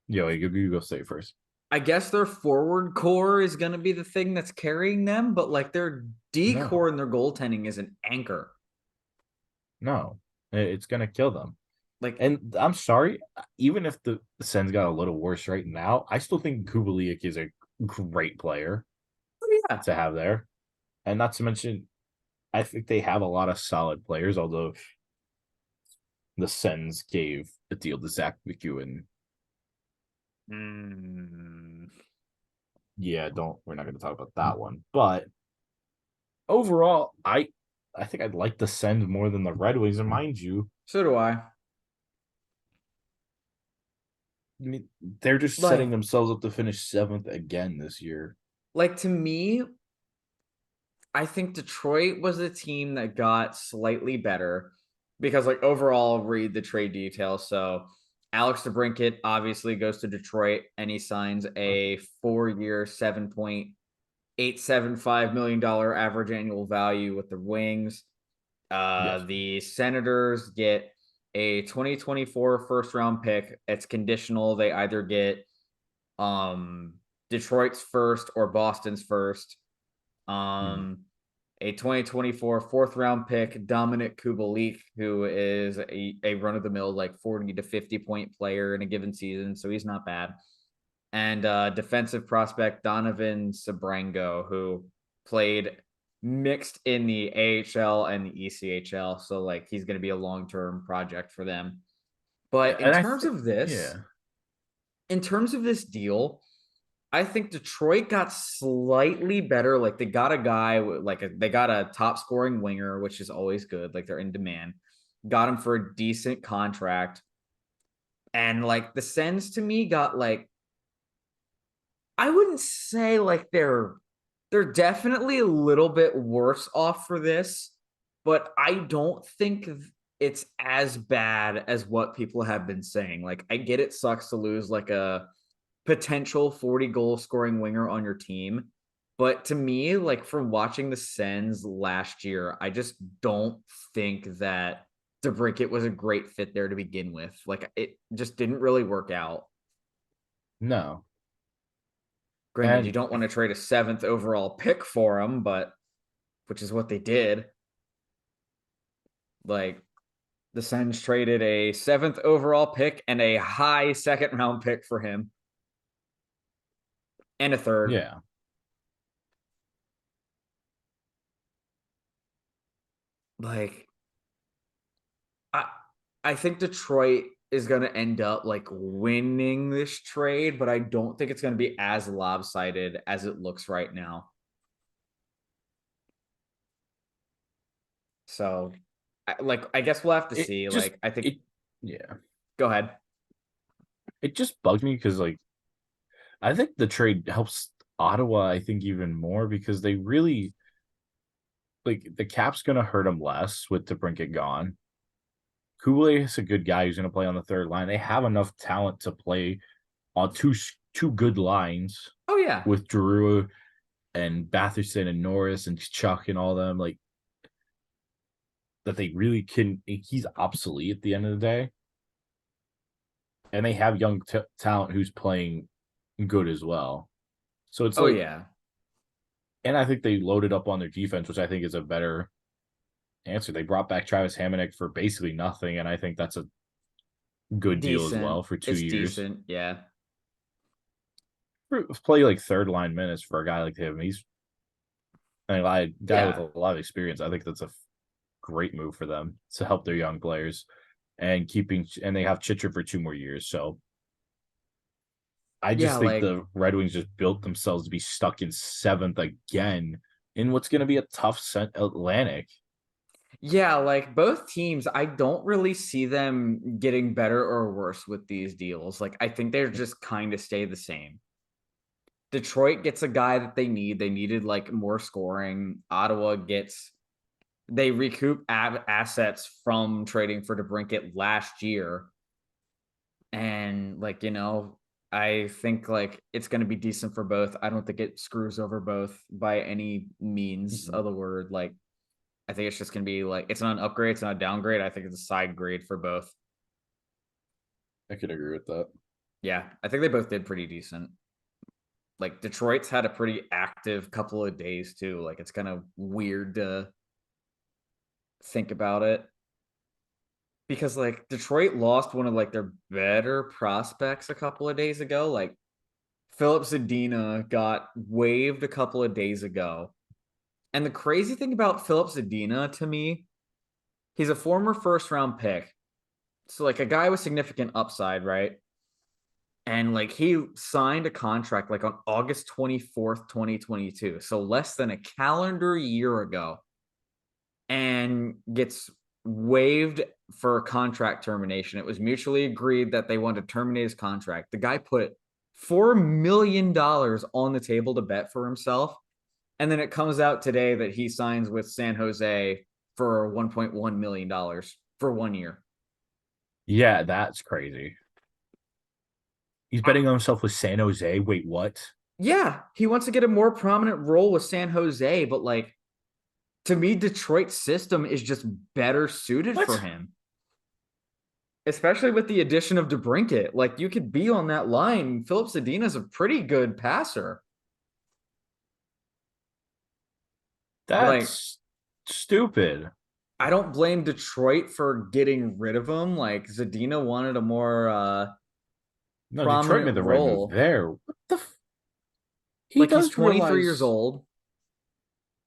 yo, you go say it first. I guess their forward core is going to be the thing that's carrying them, but like their D core No, and their goaltending is an anchor. no, it's gonna kill them. Like, And I'm sorry, even if the Sens got a little worse right now, I still think Kubalik is a great player oh yeah, to have there. And not to mention, I think they have a lot of solid players, although the Sens gave a deal to Zach McEwen. mm. Yeah, don't we're not gonna talk about that one. But overall, I think I'd like the Sens more than the Red Wings, and mind you, So do I. I mean, they're just setting Like, themselves up to finish seventh again this year. like to me, I think Detroit was the team that got slightly better because, like, overall, read the trade details. So, Alex DeBrincat obviously goes to Detroit and he signs a 4-year, $7.875 million average annual value with the Wings. Yes. The Senators get a 2024 first round pick. It's conditional. They either get um, Detroit's first or Boston's first. Mm. Um, a 2024 fourth round pick, Dominic Kubalik, who is a run of the mill, like 40 to 50 point player in a given season. So he's not bad. And defensive prospect, Donovan Sabrango, who played mixed in the AHL and the ECHL. So, like, he's going to be a long term project for them. But And I think, yeah, in terms of this deal, I think Detroit got slightly better. Like they got a guy, they got a top scoring winger, which is always good. Like they're in demand. Got him for a decent contract, and like the Sens to me got like I wouldn't say like they're definitely a little bit worse off for this, but I don't think it's as bad as what people have been saying. Like I get it sucks to lose like a potential 40 goal scoring winger on your team. But to me, like from watching the Sens last year, I just don't think that DeBrincat was a great fit there to begin with. Like it just didn't really work out. no. Granted, you And don't want to trade a 7th overall pick for him, but which is what they did. Like the Sens traded a 7th overall pick and a high second round pick for him and a third. yeah, Like I I think Detroit is going to end up like winning this trade, but I don't think it's going to be as lopsided as it looks right now. So, I guess we'll have to it see. just Like, I think. it yeah, Go ahead. it just bugged me because like I think the trade helps Ottawa. I think even more because they really like the cap's gonna hurt them less with DeBrincat gone. Kubalik is a good guy who's gonna play on the third line. They have enough talent to play on two good lines Oh yeah, with Drew and Batherson and Norris and Chuck and all them. Like that they really can. He's obsolete at the end of the day, and they have young talent who's playing good as well. So it's oh like, yeah, and I think they loaded up on their defense, which I think is a better answer. They brought back Travis Hamonic for basically nothing, and I think that's a good deal as decent. well for 2 It's years. decent. Yeah, Play like third line minutes for a guy like him. He's a guy with yeah, a lot of experience. I think that's a great move for them to help their young players and they have Chitra for 2 more years. So I yeah. just think Like, the Red Wings just built themselves to be stuck in seventh again in what's going to be a tough Atlantic. yeah, like both teams. I don't really see them getting better or worse with these deals. Like, I think they're just kind of stay the same. Detroit gets a guy that they need. They needed like more scoring. Ottawa gets they recoup assets from trading for DeBrincat last year. And like, I think like it's going to be decent for both. I don't think it screws over both by any means Mhm. of the word. Like, I think it's just going to be like, it's not an upgrade, it's not a downgrade. I think it's a side grade for both. I could agree with that. Yeah, I think they both did pretty decent. Like Detroit's had a pretty active couple of days too. Like it's kind of weird to think about it because like Detroit lost one of like their better prospects a couple of days ago. Like Philip Zadina got waived a couple of days ago. And the crazy thing about Philip Zadina to me, he's a former first round pick. So like a guy with significant upside, right? And like he signed a contract like on August 24th, 2022. So less than a calendar year ago, and gets waived for contract termination. It was mutually agreed that they wanted to terminate his contract. The guy put $4 million on the table to bet for himself. And then it comes out today that he signs with San Jose for $1.1 million for 1 year. Yeah, that's crazy. He's betting on himself with San Jose. Wait, what? Yeah, he wants to get a more prominent role with San Jose, but like to me, Detroit's system is just better suited for What? him, especially with the addition of DeBrincat. Like you could be on that line. Philip Zadina's a pretty good passer. Like That's stupid. I don't blame Detroit for getting rid of him. Like Zadina wanted a more No, Detroit prominent made the right move role. there. What the? He Like he's does 23 years realize. old.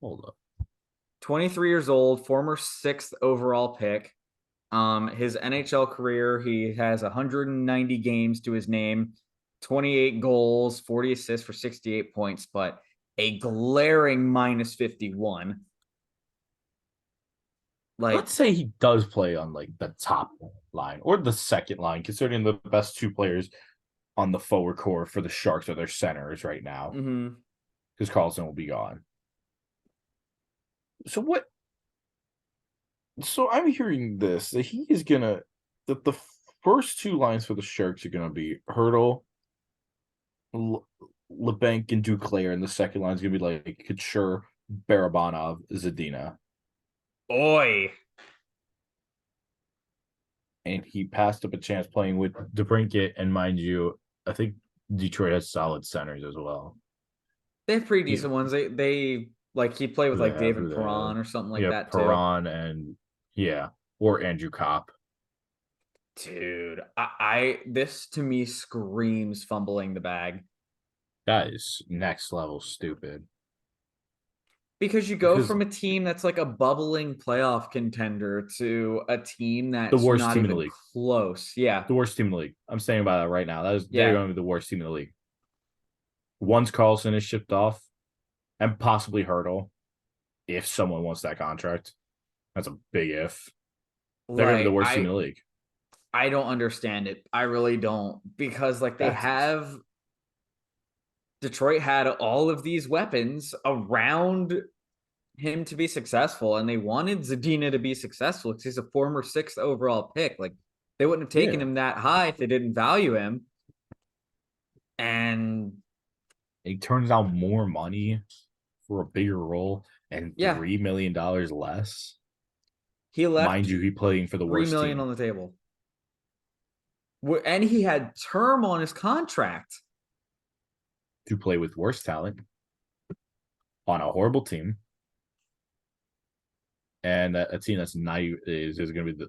Hold up. 23 years old, former sixth overall pick. His NHL career, he has 190 games to his name, 28 goals, 40 assists for 68 points, but a glaring minus 51. Like, Let's say he does play on like the top line or the second line, considering the best two players on the forward core for the Sharks are their centers right now, mm-hmm. because Karlsson will be gone. So what? So I'm hearing this that he is gonna that the first two lines for the Sharks are gonna be Hurdle, LeBanc, and Duclair, and the second line is gonna be like Couture, Barabanov, Zadina. Oi. And he passed up a chance playing with DeBrincat, and mind you, I think Detroit has solid centers as well. They have pretty Yeah, decent ones. They like he played who with they like have, David who they have. Perron or something like Yeah, that too. Perron and yeah, or Andrew Kopp. Dude, I this to me screams fumbling the bag. That is next level stupid. Because you go Because from a team that's like a bubbling playoff contender to a team the that's worst not team in the even league. close. Yeah. The worst team in the league. I'm saying about that right now. They're Yeah. going to be the worst team in the league. Once Karlsson is shipped off, and possibly Hurdle, if someone wants that contract. That's a big if. They're going to be the Like worst team in I the league. I don't understand it. I really don't because like they That's have Detroit had all of these weapons around him to be successful and they wanted Zadina to be successful because he's a former sixth overall pick. Like they wouldn't have taken yeah. him that high if they didn't value him. And He turns out more money for a bigger role and yeah, $3 million less. he Mind left you, he playing for the 3 worst million team on the table. And he had term on his contract. to play with worse talent on a horrible team, and a team that's not is going to be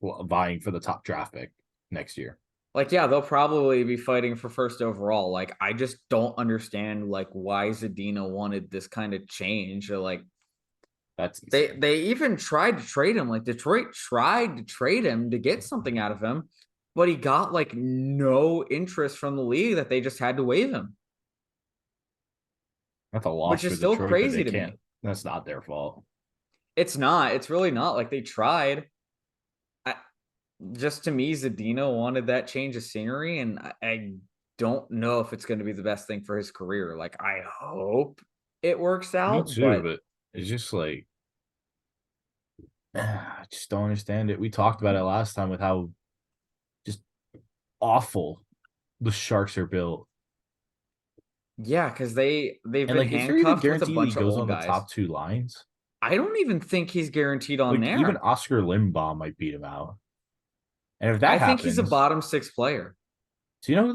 vying for the top draft pick next year. Like, yeah, they'll probably be fighting for first overall. Like, I just don't understand like why Zadina wanted this kind of change. Or like That's they insane. they even tried to trade him. Like Detroit tried to trade him to get something out of him, but he got like no interest from the league that they just had to waive him, That's a which loss is for still Detroit, but crazy they to can't. me. That's not their fault. It's not. It's really not. Like they tried. I, just to me, Zadina wanted that change of scenery, and I don't know if it's going to be the best thing for his career. Like, I hope it works Me out, too, but but it's just like I just don't understand it. We talked about it last time with how just awful the Sharks are built. yeah, because they've And been like, is there even handcuffed with a guarantee that he bunch of goes old on the guys. top two lines? I don't even think he's guaranteed on Like, even there. Oscar Limbaugh might beat him out. And if that I think he's a happens, bottom six player. do you know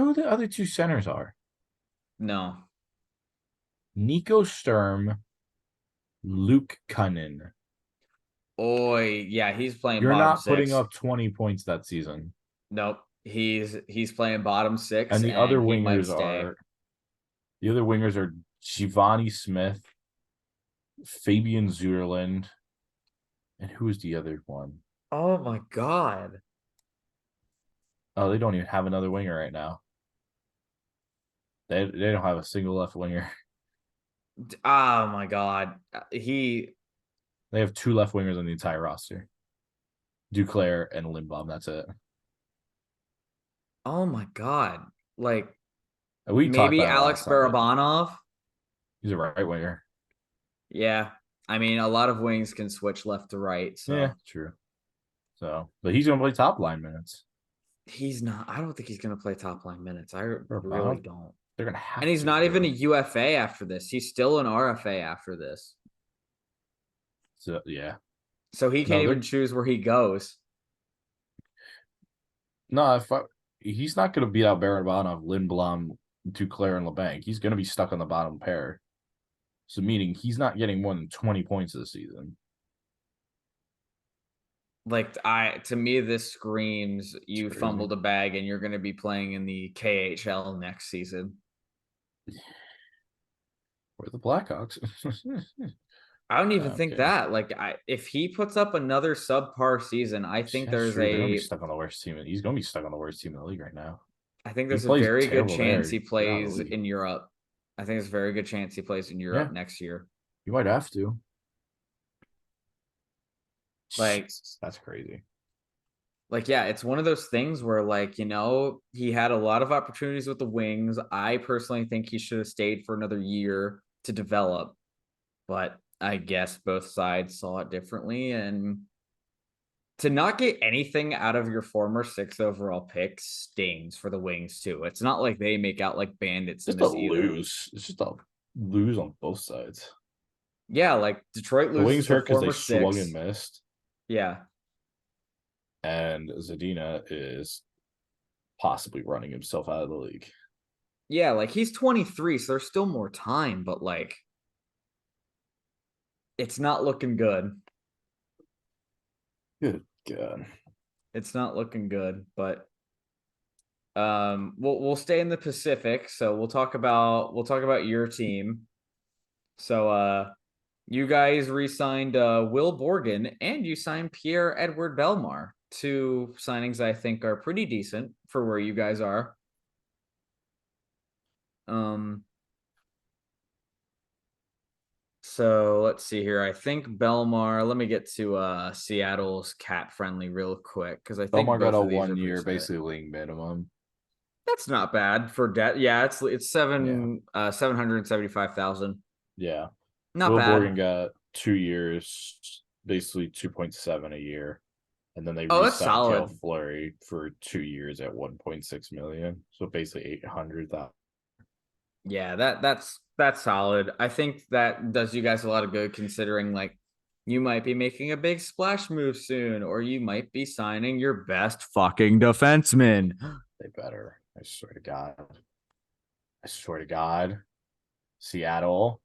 who the other two centers are? No. Nico Sturm, Luke Cunnin. Oh, yeah, he's playing You're bottom not putting six. up 20 points that season. Nope. He's playing bottom six And and he might stay. the other wingers are Shivani Smith, Fabian Zurland, and who is the other one? Oh my God. Oh, they don't even have another winger right now. They don't have a single left winger. Oh my God. He, They have two left wingers on the entire roster. Duclair and Lindbaum. That's it. oh my God. Like We talked maybe about it last Alex time, but Barabanov. he's a right winger. Yeah. I mean, a lot of wings can switch left to right. Yeah, So true. So, but he's gonna play top line minutes. he's not, I don't think he's going to play top line minutes. I really Barabanov, don't. they're gonna And have he's to not even a too. UFA after this. He's still an RFA after this. So yeah, So he can't no, even they're choose where he goes. no. If I, he's not gonna beat out Barabanov, Lindblom, Duclair, and LeBanc. He's gonna be stuck on the bottom pair. So meaning he's not getting more than 20 points this season. Like to me, this screams It's you crazy. fumbled a bag and you're going to be playing in the KHL next season. Where the Blackhawks? I don't even think Okay. that. Like, if he puts up another subpar season, I think That's there's true. They're gonna be a stuck on the worst team. He's gonna be stuck on the worst team in the league right now. I think He there's a plays very good terrible chance there. he Get out of the plays league. in Europe. I think there's a very good chance he plays in Yeah, Europe next year. you might have to. Like, Jesus, that's crazy. yeah, it's one of those things where he had a lot of opportunities with the Wings. I personally think he should have stayed for another year to develop, but I guess both sides saw it differently. And to not get anything out of your former 6th overall pick stings for the Wings too. It's not like they make out like bandits in Just a this either. lose. It's just a lose on both sides. Yeah, like Detroit The Wings loses their hurt because they former swung and 6. missed, Yeah. and Zadina is possibly running himself out of the league. Yeah, like he's 23, so there's still more time, but like it's not looking good. Good God. It's not looking good, but we'll stay in the Pacific, so we'll talk about your team. So you guys re-signed Will Borgen and you signed Pierre Edward Belmar. Two signings I think are pretty decent for where you guys are. Um so let's see here. I think Belmar, let me get to Seattle's cap friendly real quick because I think Belmar got both a of these are 1 pretty year, set. basically league minimum. That's not bad for debt. Yeah, it's Yeah. 775,000. Yeah. Not Will bad. Borgen got 2 years, basically 2.7 a year. And then they Oh, that's re-signed Kale solid. Fleury for 2 years at 1.6 million. So basically 800,000. Yeah, that's solid. I think that does you guys a lot of good considering like you might be making a big splash move soon, or you might be signing your best fucking defenseman. They better. I swear to God. I swear to God. Seattle,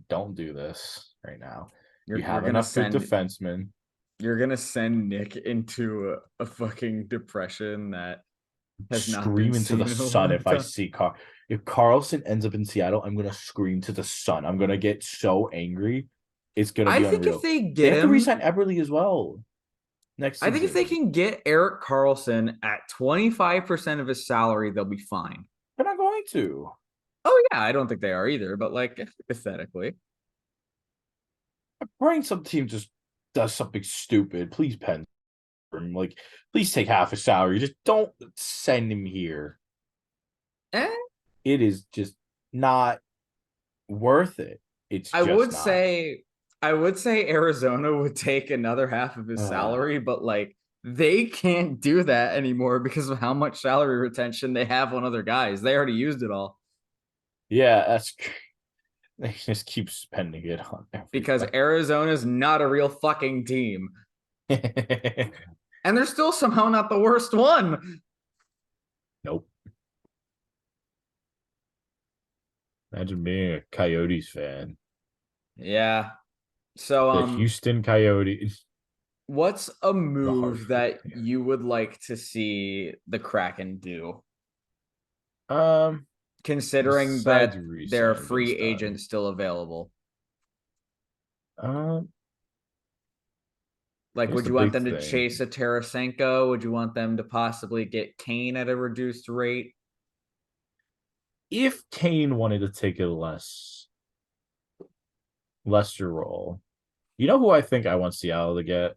don't do this right now. You You're have gonna enough good send defensemen. you're gonna send Nick into a fucking depression that has not been Scream into seen the in a sun long if I time. see if Carlson ends up in Seattle, I'm gonna scream to the sun. I'm gonna get so angry. It's gonna I be think if unreal. they They get have to him, resign Eberle as well next I think if they season. can get Erik Karlsson at 25% of his salary, they'll be fine. They're not going to. Oh yeah, I don't think they are either, but like hypothetically. Bring some team just does something stupid. Please pen him. Like, please take half his salary. Just don't send him here. Eh, It is just not worth it. It's I just would not. say I would say Arizona would take another half of his Uh, salary, but like they can't do that anymore because of how much salary retention they have on other guys. They already used it all yeah, they just keep spending it on because everybody. Arizona's not a real fucking team. And they're still somehow not the worst one. Nope. Imagine being a Coyotes fan. Yeah. So The Houston Coyotes. what's a The move Hartford. that you would like to see the Kraken do, Um, considering besides that they're re-sign free Vince Dunn. agents still available? Um, Like, here's would the you want big them to thing. chase a Tarasenko? Would you want them to possibly get Kane at a reduced rate? If Kane wanted to take a lesser role, you know who I think I want Seattle to get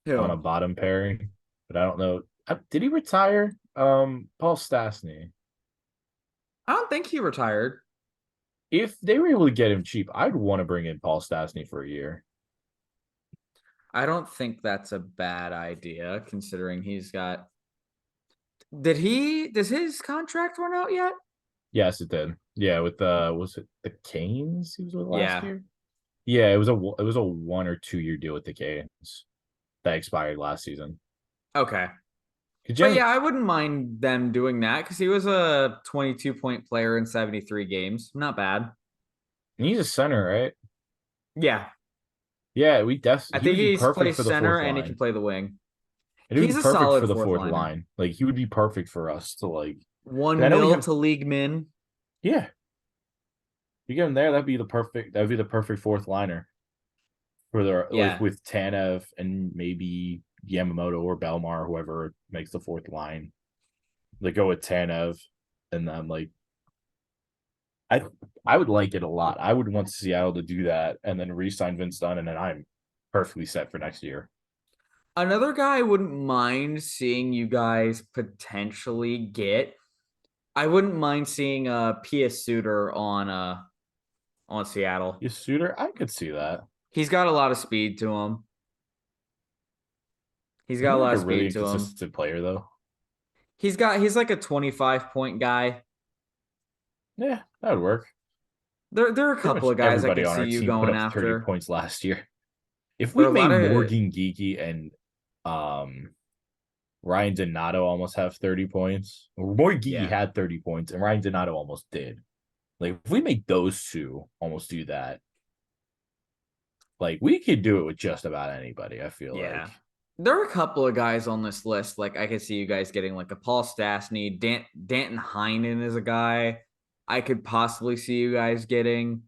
on a Who? bottom pairing, but I don't know. Did he retire? Paul Stastny. I don't think he retired. If they were able to get him cheap, I'd want to bring in Paul Stastny for a year. I don't think that's a bad idea, considering he's got. Did he? Does his contract run out yet? Yes, it did. Yeah, with was it the Canes he was with last Yeah. year? Yeah, it was a 1 or 2 year deal with the Canes that expired last season. Okay. Could But you, yeah, I wouldn't mind them doing that because he was a 22-point player in 73 games. Not bad. he's a center, right? Yeah. Yeah, I he would think be he perfect plays for the center fourth and he can line. play the wing. It would be He's a perfect for solid the fourth fourth liner. line. Like he would be perfect for us to like. 'Cause I One know we mil have. to league min. Yeah, you get him there. That'd be the perfect fourth liner for the like Yeah. with Tanev and maybe Yamamoto or Belmar, whoever makes the fourth line. They go with Tanev, and then like I I would like it a lot. I would want Seattle to do that and then re-sign Vince Dunn, and then I'm perfectly set for next year. Another guy I wouldn't mind seeing you guys potentially get. I wouldn't mind seeing P.S. Suter on Seattle. You Suter, I could see that. He's got a lot of speed to him. He's Isn't got he a like lot a of really speed to him. inconsistent player though? He's like a 25-point guy. Yeah, that would work. There are a Pretty couple much of guys I everybody could on see our you team put going up 30 after. points last year. If There we are a lot made of Morgan Geeky and Ryan Donato almost have 30 points, or Morgan Geeky yeah. had 30 points, and Ryan Donato almost did. Like if we make those two almost do that, like we could do it with just about anybody, I feel like. Yeah. There are a couple of guys on this list. Like I could see you guys getting like a Paul Stastny, Danton Heinen is a guy I could possibly see you guys getting.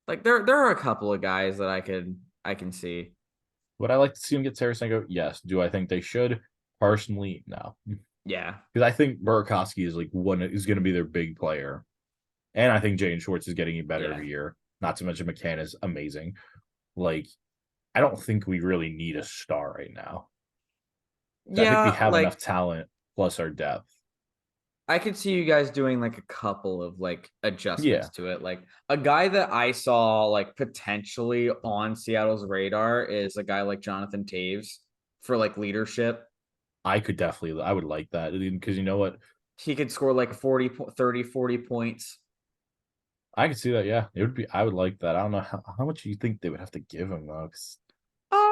Like there are a couple of guys that I can see. Would I like to see him get Tarasenko? Yes. Do I think they should? Personally, no. Yeah. Because I think Burakovsky is like one is going to be their big player, and I think Jane Schwartz is getting better Yeah. every year. Not to mention McCann is amazing. Like I don't think we really need a star right now. I think we Yeah, have enough like talent plus our depth. I could see you guys doing like a couple of like Yeah, adjustments to it. Like a guy that I saw like potentially on Seattle's radar is a guy like Jonathan Taves for like leadership. I would like that because you know what? He could score like 40, 30, 40 points. I could see that. Yeah, it would be. I would like that. I don't know how much you think they would have to give him though,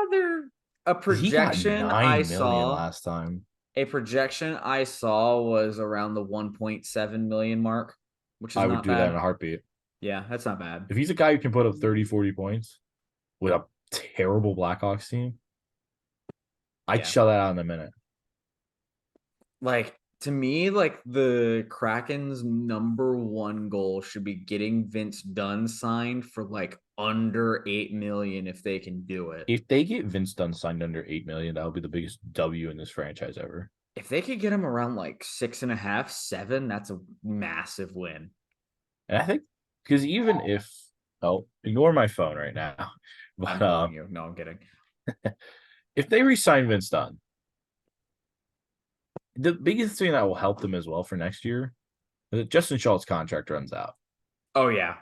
There a because he got projection I 9 million saw. last time. A projection I saw was around the 1.7 million mark, which is I would not do that in a bad. heartbeat. Yeah, that's not bad. If he's a guy who can put up 30, 40 points with a terrible Blackhawks team, I'd Yeah. shut that out in a minute. Like to me, like the Kraken's number one goal should be getting Vince Dunn signed for like under 8 million if they can do it. If they get Vince Dunn signed under 8 million, that would be the biggest W in this franchise ever. If they could get him around like 6.5, 7, that's a massive win. And I think because even if ignore my phone right now, I'm but ignoring you. No, I'm kidding. if they resign Vince Dunn, the biggest thing that will help them as well for next year Justin Schultz's contract runs out, Oh yeah.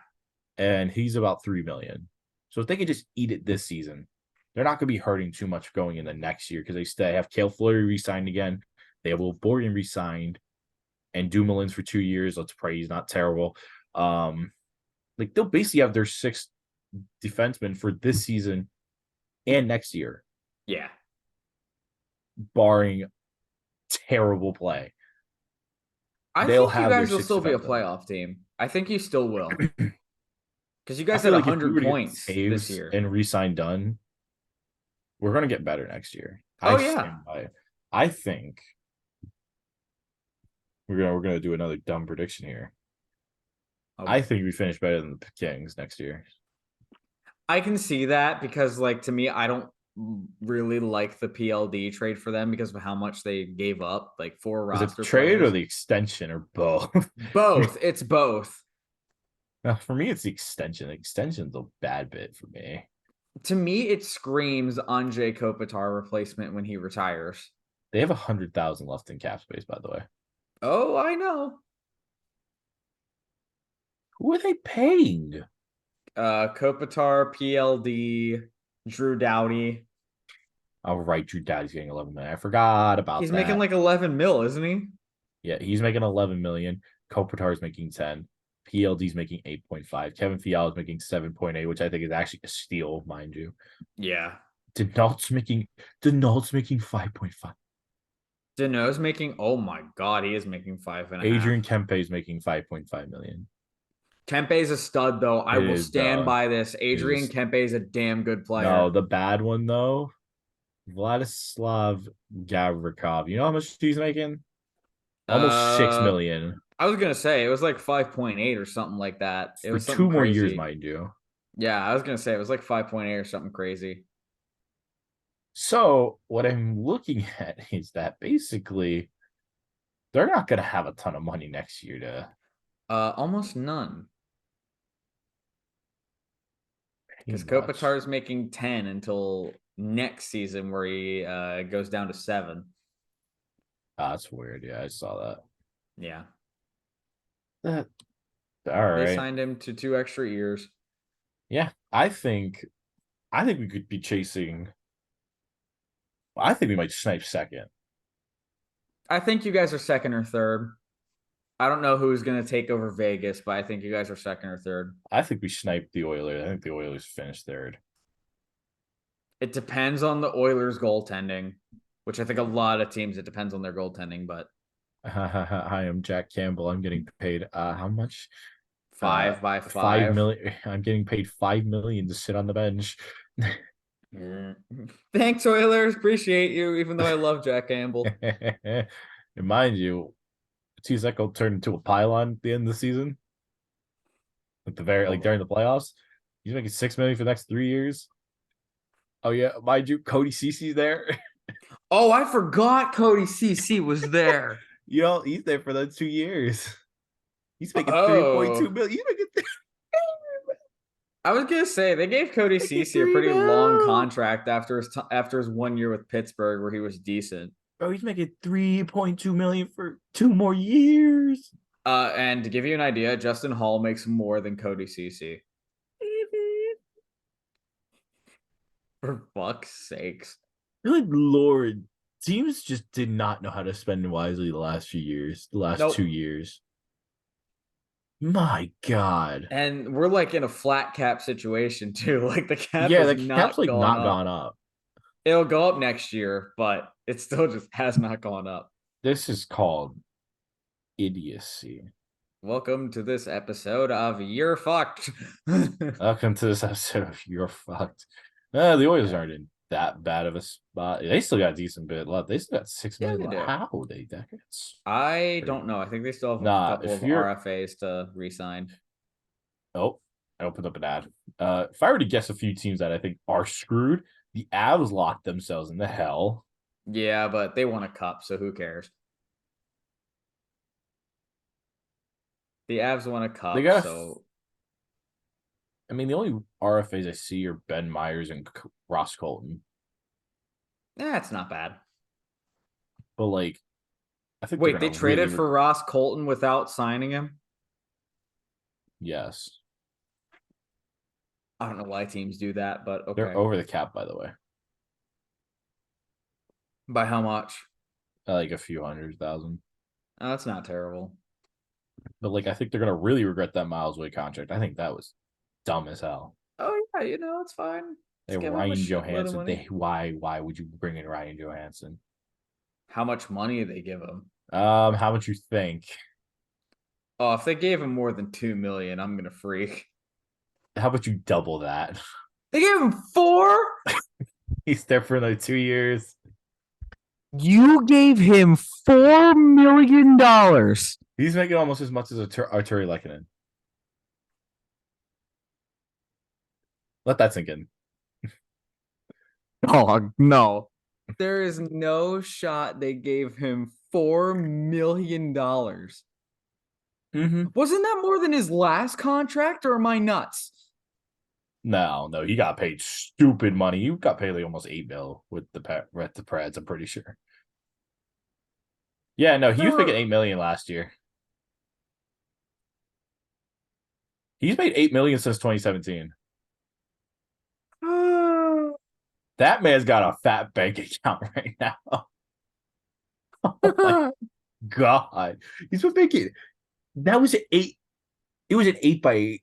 and he's about 3 million. So if they could just eat it this season, they're not going to be hurting too much going in the next year because they still have Cale Fleury re-signed again. They have Will Borgen re-signed, and Dumoulin's for 2 years. Let's pray he's not terrible. Like they'll basically have their sixth defenseman for this season and next year, Yeah. barring terrible play. I They'll think you have their guys will sixth still be a defenseman. playoff team. I think you still will. Because you I guys had feel like if we 100 were to get points this Taves year. and re-sign Dunn, we're going to get better next year. Oh I yeah. stand by it. I think we're gonna do another dumb prediction here. Oh, I think we finish better than the Kings next year. I can see that because, like, to me, I don't really like the PLD trade for them because of how much they gave up, like 4 Is it the roster trade or players. the extension or both? Both. It's both. Now, for me, it's the extension. The extension's a bad bit for me. To me, it screams Anze Kopitar replacement when he retires. They have 100,000 left in cap space, by the way. Oh, I know. Who are they paying? Kopitar, PLD, Drew Doughty. Oh, right, Drew Daddy's getting 11 million. I forgot about He's that. making like 11 mil, isn't he? Yeah, he's making 11 million. Kopitar's making 10. PLD's making 8.5. Kevin Fiala's making 7.8, which I think is actually a steal, mind you. Yeah. Denault's making 5.5. Dano's making, oh my God, he is making 5.5. Adrian Kempe's making 5.5 million. Kempe's a stud, though. I It will is stand by this. it Adrian is Kempe's a damn good no, player. the bad one though. Vladislav Gavrikov. You know how much he's making? Almost 6 Uh, million I was gonna say it was like 5.8 or something like that. It for was something 2 more years, crazy. mind you. Yeah, I was gonna say it was like 5.8 or something crazy. So what I'm looking at is that basically they're not going to have a ton of money next year to Almost none. pay Because much. Kopitar is making 10 until next season where he goes down to 7. That's weird. Yeah, I saw that. Yeah. That all They right. signed him to 2 extra years. Yeah, I think we could be chasing. I think we might snipe second. I think you guys are second or third. I don't know who's going to take over Vegas, but I think you guys are second or third. I think we snipe the Oilers. I think the Oilers finished third. It depends on the Oilers' goaltending, which I think a lot of teams, it depends on their goaltending, but Hi, I'm Jack Campbell. I'm getting paid how much? 5 by 5 5. million. I'm getting paid 5 million to sit on the bench. Thanks, Oilers. Appreciate you, even though I love Jack Campbell. And mind you, Tizeko turned into a pylon at the end of the season. Like during the playoffs. He's making 6 million for the next 3 years. Oh yeah, mind you, Cody Cece's there. Oh, I forgot Cody CC was there. He's there for those 2 years. He's making 3.2 Oh, million. He's making I was gonna say they gave Cody CC a 3 pretty long mil. contract after his 1 year with Pittsburgh where he was decent. Bro, he's making 3.2 million for 2 more years. And to give you an idea, Justin Hall makes more than Cody CC. For fuck's sakes. Good lord. Teams just did not know how to spend wisely the last few years, the last Nope. 2 years. My God. And we're like in a flat cap situation too. Like the cap Yeah, has the cap's not like gone not up. gone up. It'll go up next year, but it still just has not gone up. This is called idiocy. Welcome to this episode of You're Fucked. Welcome to this episode of You're Fucked. The Oilers Yeah. aren't in that bad of a spot. They still got a decent bit left. They still got 6 Yeah, million they left. do. How they that's I don't know. I think they still have a nah. couple If of you're RFAs to re-sign. oh, I opened up an ad. If I were to guess a few teams that I think are screwed, the Avs locked themselves in the hell. Yeah, but they won a cup, so who cares? The Avs won a They cup, got so I mean, the only RFAs I see are Ben Myers and Ross Colton. it's not bad. But like I think they're Wait, they gonna really. traded for Ross Colton without signing him? Yes, I don't know why teams do that, but they're okay. over the cap, by the way, By how much? like a few 100,000. Oh, that's not terrible. But like, I think they're gonna really regret that Miles Way contract. I think that was dumb as hell. Oh yeah, it's fine. They Let's give him a Ryan shitload of Johansson. money. Why would you bring in Ryan Johansson? How much money they give him? How much you think? Oh, if they gave him more than 2 million, I'm gonna freak. How about you double that? They gave him 4? He's there for like 2 years. You gave him $4 million. He's making almost as much as Arturi Lehkonen. Let that sink in. Oh no. There is no shot they gave him $4 million. Mm-hmm. Wasn't that more than his last contract, or am I nuts? No, he got paid stupid money. You got paid like almost $8 million with the Preds. I'm pretty sure. Yeah, no, he was making $8 million last year. He's made $8 million since 2017. That man's got a fat bank account right now. Oh my God, he's been making. That was an 8. It was an 8x8.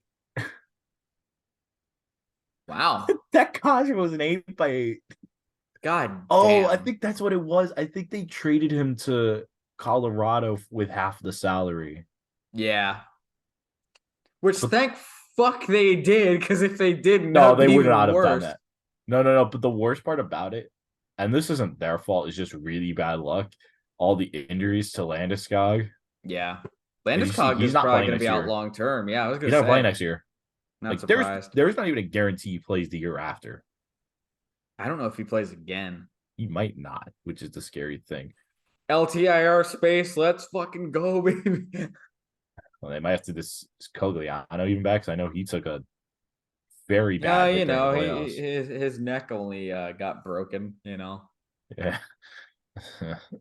Wow. That contract was an 8x8. God Oh, damn. I think that's what it was. I think they traded him to Colorado with half the salary. Yeah. Which But thank fuck they did, because if they didn't, no, that'd they be would even not have done worse. that. No. But the worst part about it, and this isn't their fault, it's just really bad luck. All the injuries to Landeskog. Yeah. As you see, Landeskog he's is not probably playing going to next be out year. long term. Yeah, I was going He's to not playing say. next year. Not Like surprised. there's not even a guarantee he plays the year after. I don't know if he plays again. He might not, which is the scary thing. LTIR space, let's fucking go, baby. Well, they might have to this Cogliano even back because I know he took a very Yeah, bad hit during the playoffs. his neck only got broken. Yeah.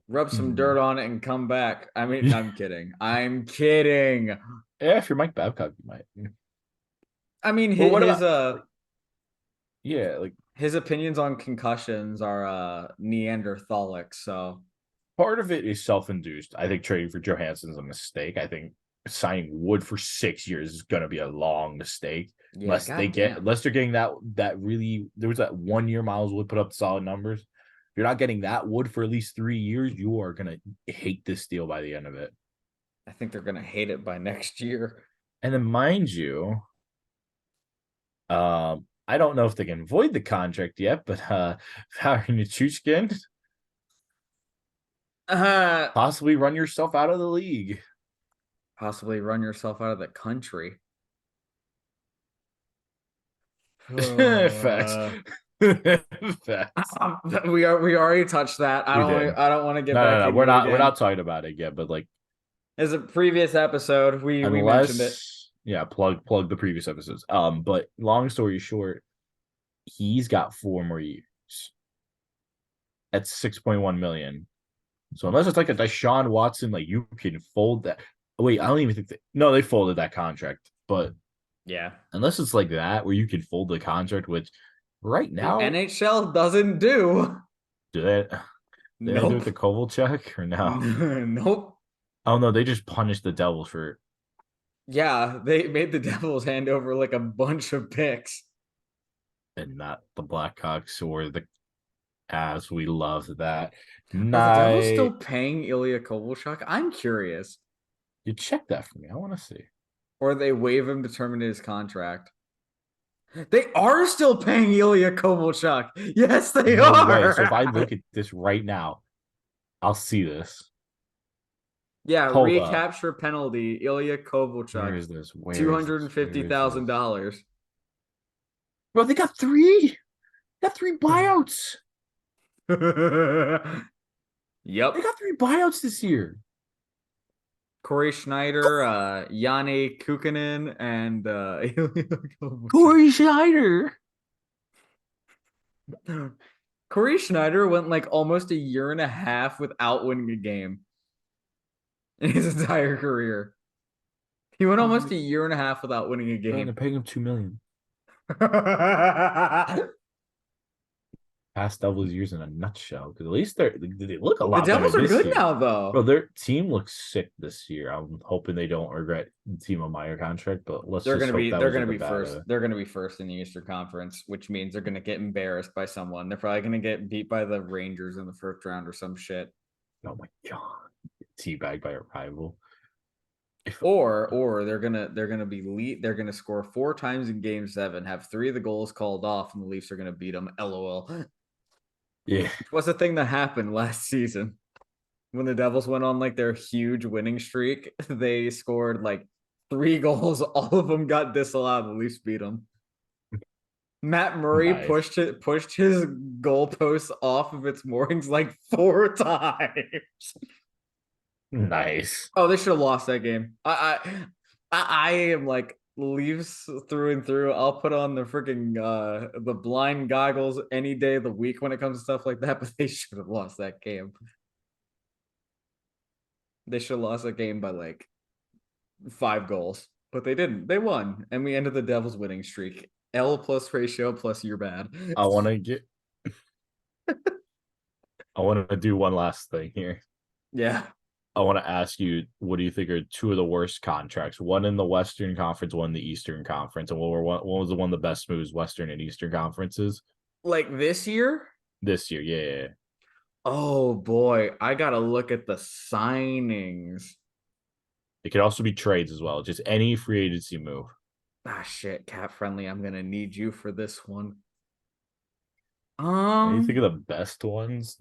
Rub some dirt on it and come back. I mean, I'm kidding. I'm kidding. Yeah, if you're Mike Babcock, you might. I mean, Well, what about yeah, like his opinions on concussions are Neanderthalic. So part of it is self-induced. I think trading for Johansson's a mistake. I think signing Wood for 6 years is going to be a long mistake. yeah, Unless they're getting that really, there was that 1 year Miles Wood put up solid numbers. If you're not getting that Wood for at least 3 years, you are going to hate this deal by the end of it. I think they're gonna hate it by next year. And then mind you, I don't know if they can void the contract yet, but Valeri Nichushkin, possibly run yourself out of the league. Possibly run yourself out of the country. Facts. Facts. We already touched that. I don't want to get back No. into We're it not. again. We're not talking about it yet. But like, As a previous episode, we mentioned it. Yeah, plug the previous episodes. But long story short, he's got 4 more years at 6.1 million. So unless it's like a Deshaun Watson, like you can fold that. Wait, I don't even think no, they folded that contract. But Yeah, unless it's like that where you can fold the contract, which right now the NHL doesn't do. do they? Did they do it Nope. to Kovalchuk or no? Nope. Oh no, they just punished the Devils for. Yeah, they made the Devils hand over like a bunch of picks. And not the Blackhawks or the Avs. We love that. Are the Devils still paying Ilya Kovalchuk? I'm curious. You check that for me. I want to see. Or they waive him to terminate his contract. They are still paying Ilya Kovalchuk. Yes, they are. Way. So if I look at this right now, I'll see this. Yeah, Hold recapture penalty, Ilya Kovalchuk. Where is this? $250,000. Bro, they got 3. Got 3 buyouts. Yep. They got 3 buyouts this year. Corey Schneider, Yanni Kukkonen, and Corey Schneider. Corey Schneider went like almost a year and a half without winning a game. in his entire career. He went almost a They're year and a half without winning a game. paying him $2 million. The Past Devils years in a nutshell. Because at least they look a lot better Devils are this good year. now, Bro, though. their team looks sick this year. I'm hoping they don't regret Timo Meyer contract, but let's They're just gonna hope be that they're was gonna like a be bad. first. They're gonna be first in the Eastern Conference, which means they're gonna get embarrassed by someone. They're probably gonna get beat by the Rangers in the first round or some shit. Oh my god, teabagged by a rival. Or they're gonna score 4 times in Game 7, have 3 of the goals called off, and the Leafs are gonna beat them. LOL. Yeah, What's the thing that happened last season when the Devils went on like their huge winning streak? They scored like 3 goals. All of them got disallowed. The Leafs beat them. Matt Murray nice, pushed his goalpost off of its moorings like 4 times. nice. Oh, they should have lost that game. I am like Leafs through and through. I'll put on the freaking the blind goggles any day of the week when it comes to stuff like that. But they should have lost that game. They should have lost that game by like 5 goals, but they didn't. They won, and we ended the Devils' winning streak. L plus ratio plus you're bad. I want to get. I want to do one last thing here. Yeah. I want to ask you, what do you think are 2 of the worst contracts? One in the Western Conference, one in the Eastern Conference, and what was the one of the best moves, Western and Eastern conferences Like this year? this year? Yeah. Oh boy, I gotta look at the signings. It could also be trades as well. Just any free agency move. Ah shit, cat friendly. I'm gonna need you for this one. And you think of the best ones?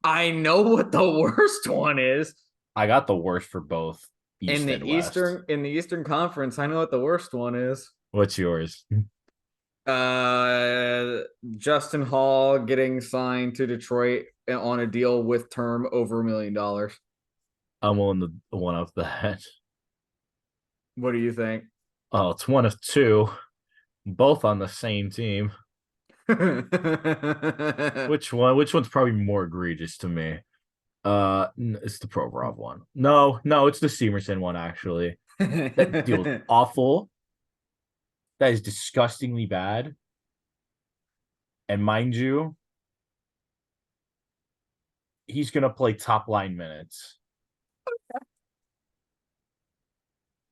I know what the worst one is. I got the worst for both In East the and West. Eastern Conference, I know what the worst one is. What's yours? Uh Justin Hall getting signed to Detroit on a deal with term over $1 million. I'm willing to one of that. What do you think? Oh, it's one of two, both on the same team. Which one? Which one's probably more egregious to me? It's the Provorov one. No, it's the Seamerson one. Actually, that deal is awful. That is disgustingly bad. And mind you, he's gonna play top line minutes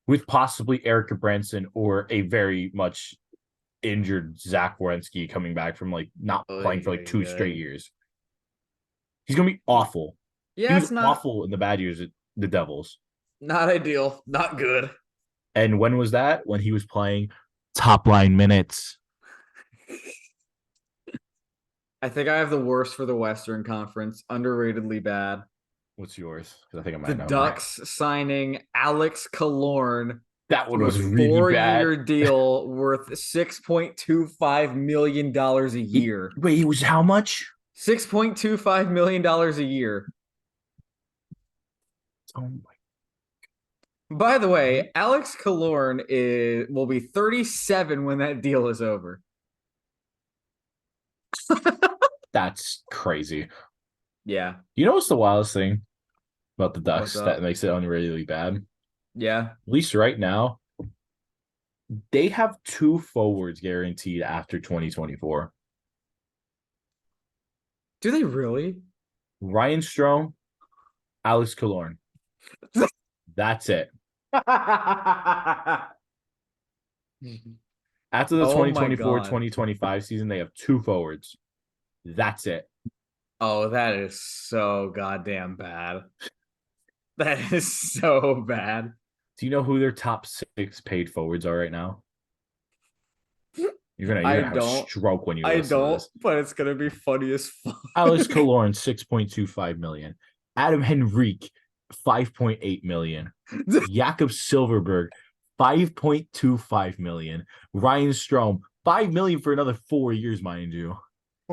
with possibly Eric Branson or a very much injured Zach Werenski coming back from like not playing for like 2 straight years. He's gonna be awful. Yeah, He was it's not awful in the bad years at the Devils. not ideal, not good. And when was that? When he was playing top line minutes. I think I have the worst for the Western Conference, underratedly bad. What's yours? Because I think I The might know. Ducks signing Alex Killorn That one to a was really bad. 4-year deal worth $6.25 million a year. Wait, it was how much? $6.25 million a year. Oh my. By the way, Alex Killorn will be 37 when that deal is over. That's crazy. Yeah. You know what's the wildest thing about the What's Ducks up? that makes it unreally bad? Yeah. At least right now, they have 2 forwards guaranteed after 2024. Do they really? Ryan Strome, Alex Killorn. That's it. After the Oh my 2024-2025 season, they have 2 forwards. That's it. Oh, that is so goddamn bad. That is so bad. Do you know who their top 6 paid forwards are right now? You're gonna have a stroke when you listen to this. But it's gonna be funny as fuck. Alex Killorn, $6.25 million. Adam Henrique, $5.8 million. Jakob Silverberg, $5.25 million. Ryan Strome, $5 million for another 4 years, mind you.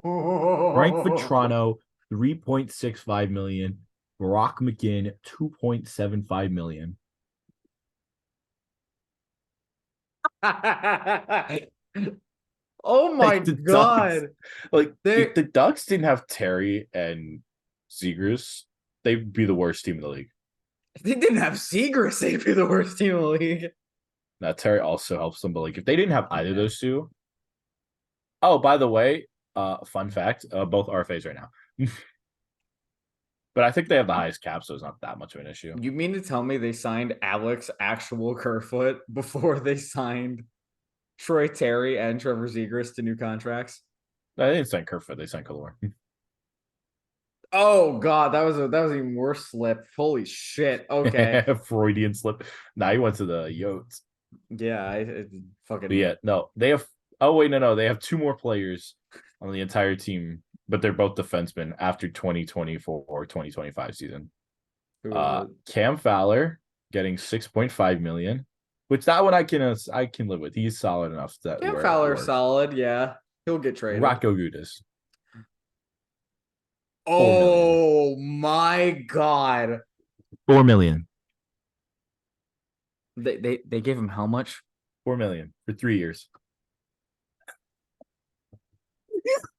Frank Vetrano, $3.65 million. Brock McGinn, $2.75 million. Oh my Like the god. Ducks, like if the Ducks didn't have Terry and Zegers, they'd be the worst team in the league. If they didn't have Zegras, they'd be the worst team in the league. Now Terry also helps them, but like if they didn't have either of those two. Oh, by the way, fun fact, both RFAs right now. But I think they have the highest cap, so it's not that much of an issue. You mean to tell me they signed Alex actual Kerfoot before they signed Troy Terry and Trevor Zegras to new contracts? They didn't sign Kerfoot, they signed Kalor. Oh god, that was even worse slip. Holy shit. Okay. Freudian slip. Now he went to the Yotes. Yeah, I fucking But yeah, no, they have. Oh wait, no, they have two more players on the entire team, but they're both defensemen after 2024 or 2025 season. Cam Fowler getting 6.5 million, which that one I can live with. He's solid enough that Cam Fowler's solid, yeah. He'll get traded. Rocco Gudis. Oh my god. 4 million. They gave him how much? 4 million for 3 years.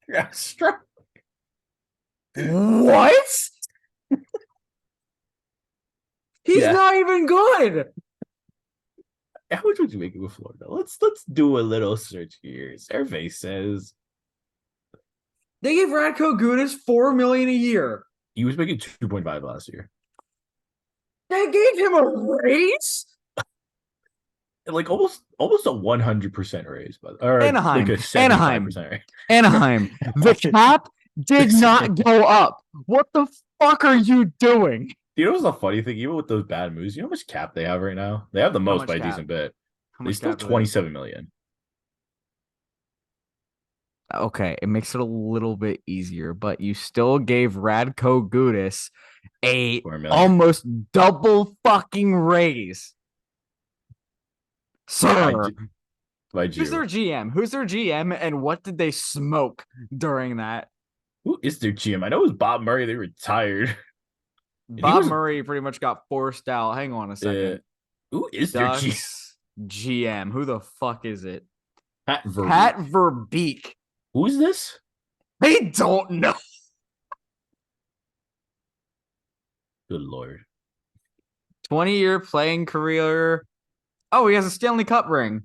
Yeah, what? He's not even good. How much would you make it with Florida? Let's do a little search here. Survey says they gave Radko Gudas $4 million a year. He was making 2.5 last year. They gave him a raise? Like almost a 100% raise, but or Anaheim, like a 75% raise. Anaheim. The cap did not go up. What the fuck are you doing? You know what's the funny thing? Even with those bad moves, you know how much cap they have right now? They have the most by a decent bit. They still 27 million. Okay, it makes it a little bit easier, but you still gave Radko Gudas a almost double fucking raise. Sir, who's their GM? Who's their GM, and what did they smoke during that? Who is their GM? I know it was Bob Murray. They retired. Bob Murray pretty much got forced out. Hang on a second. Who is their GM? Who the fuck is it? Pat Verbeek. Who is this? They don't know. Good Lord. 20-year playing career. Oh, he has a Stanley Cup ring.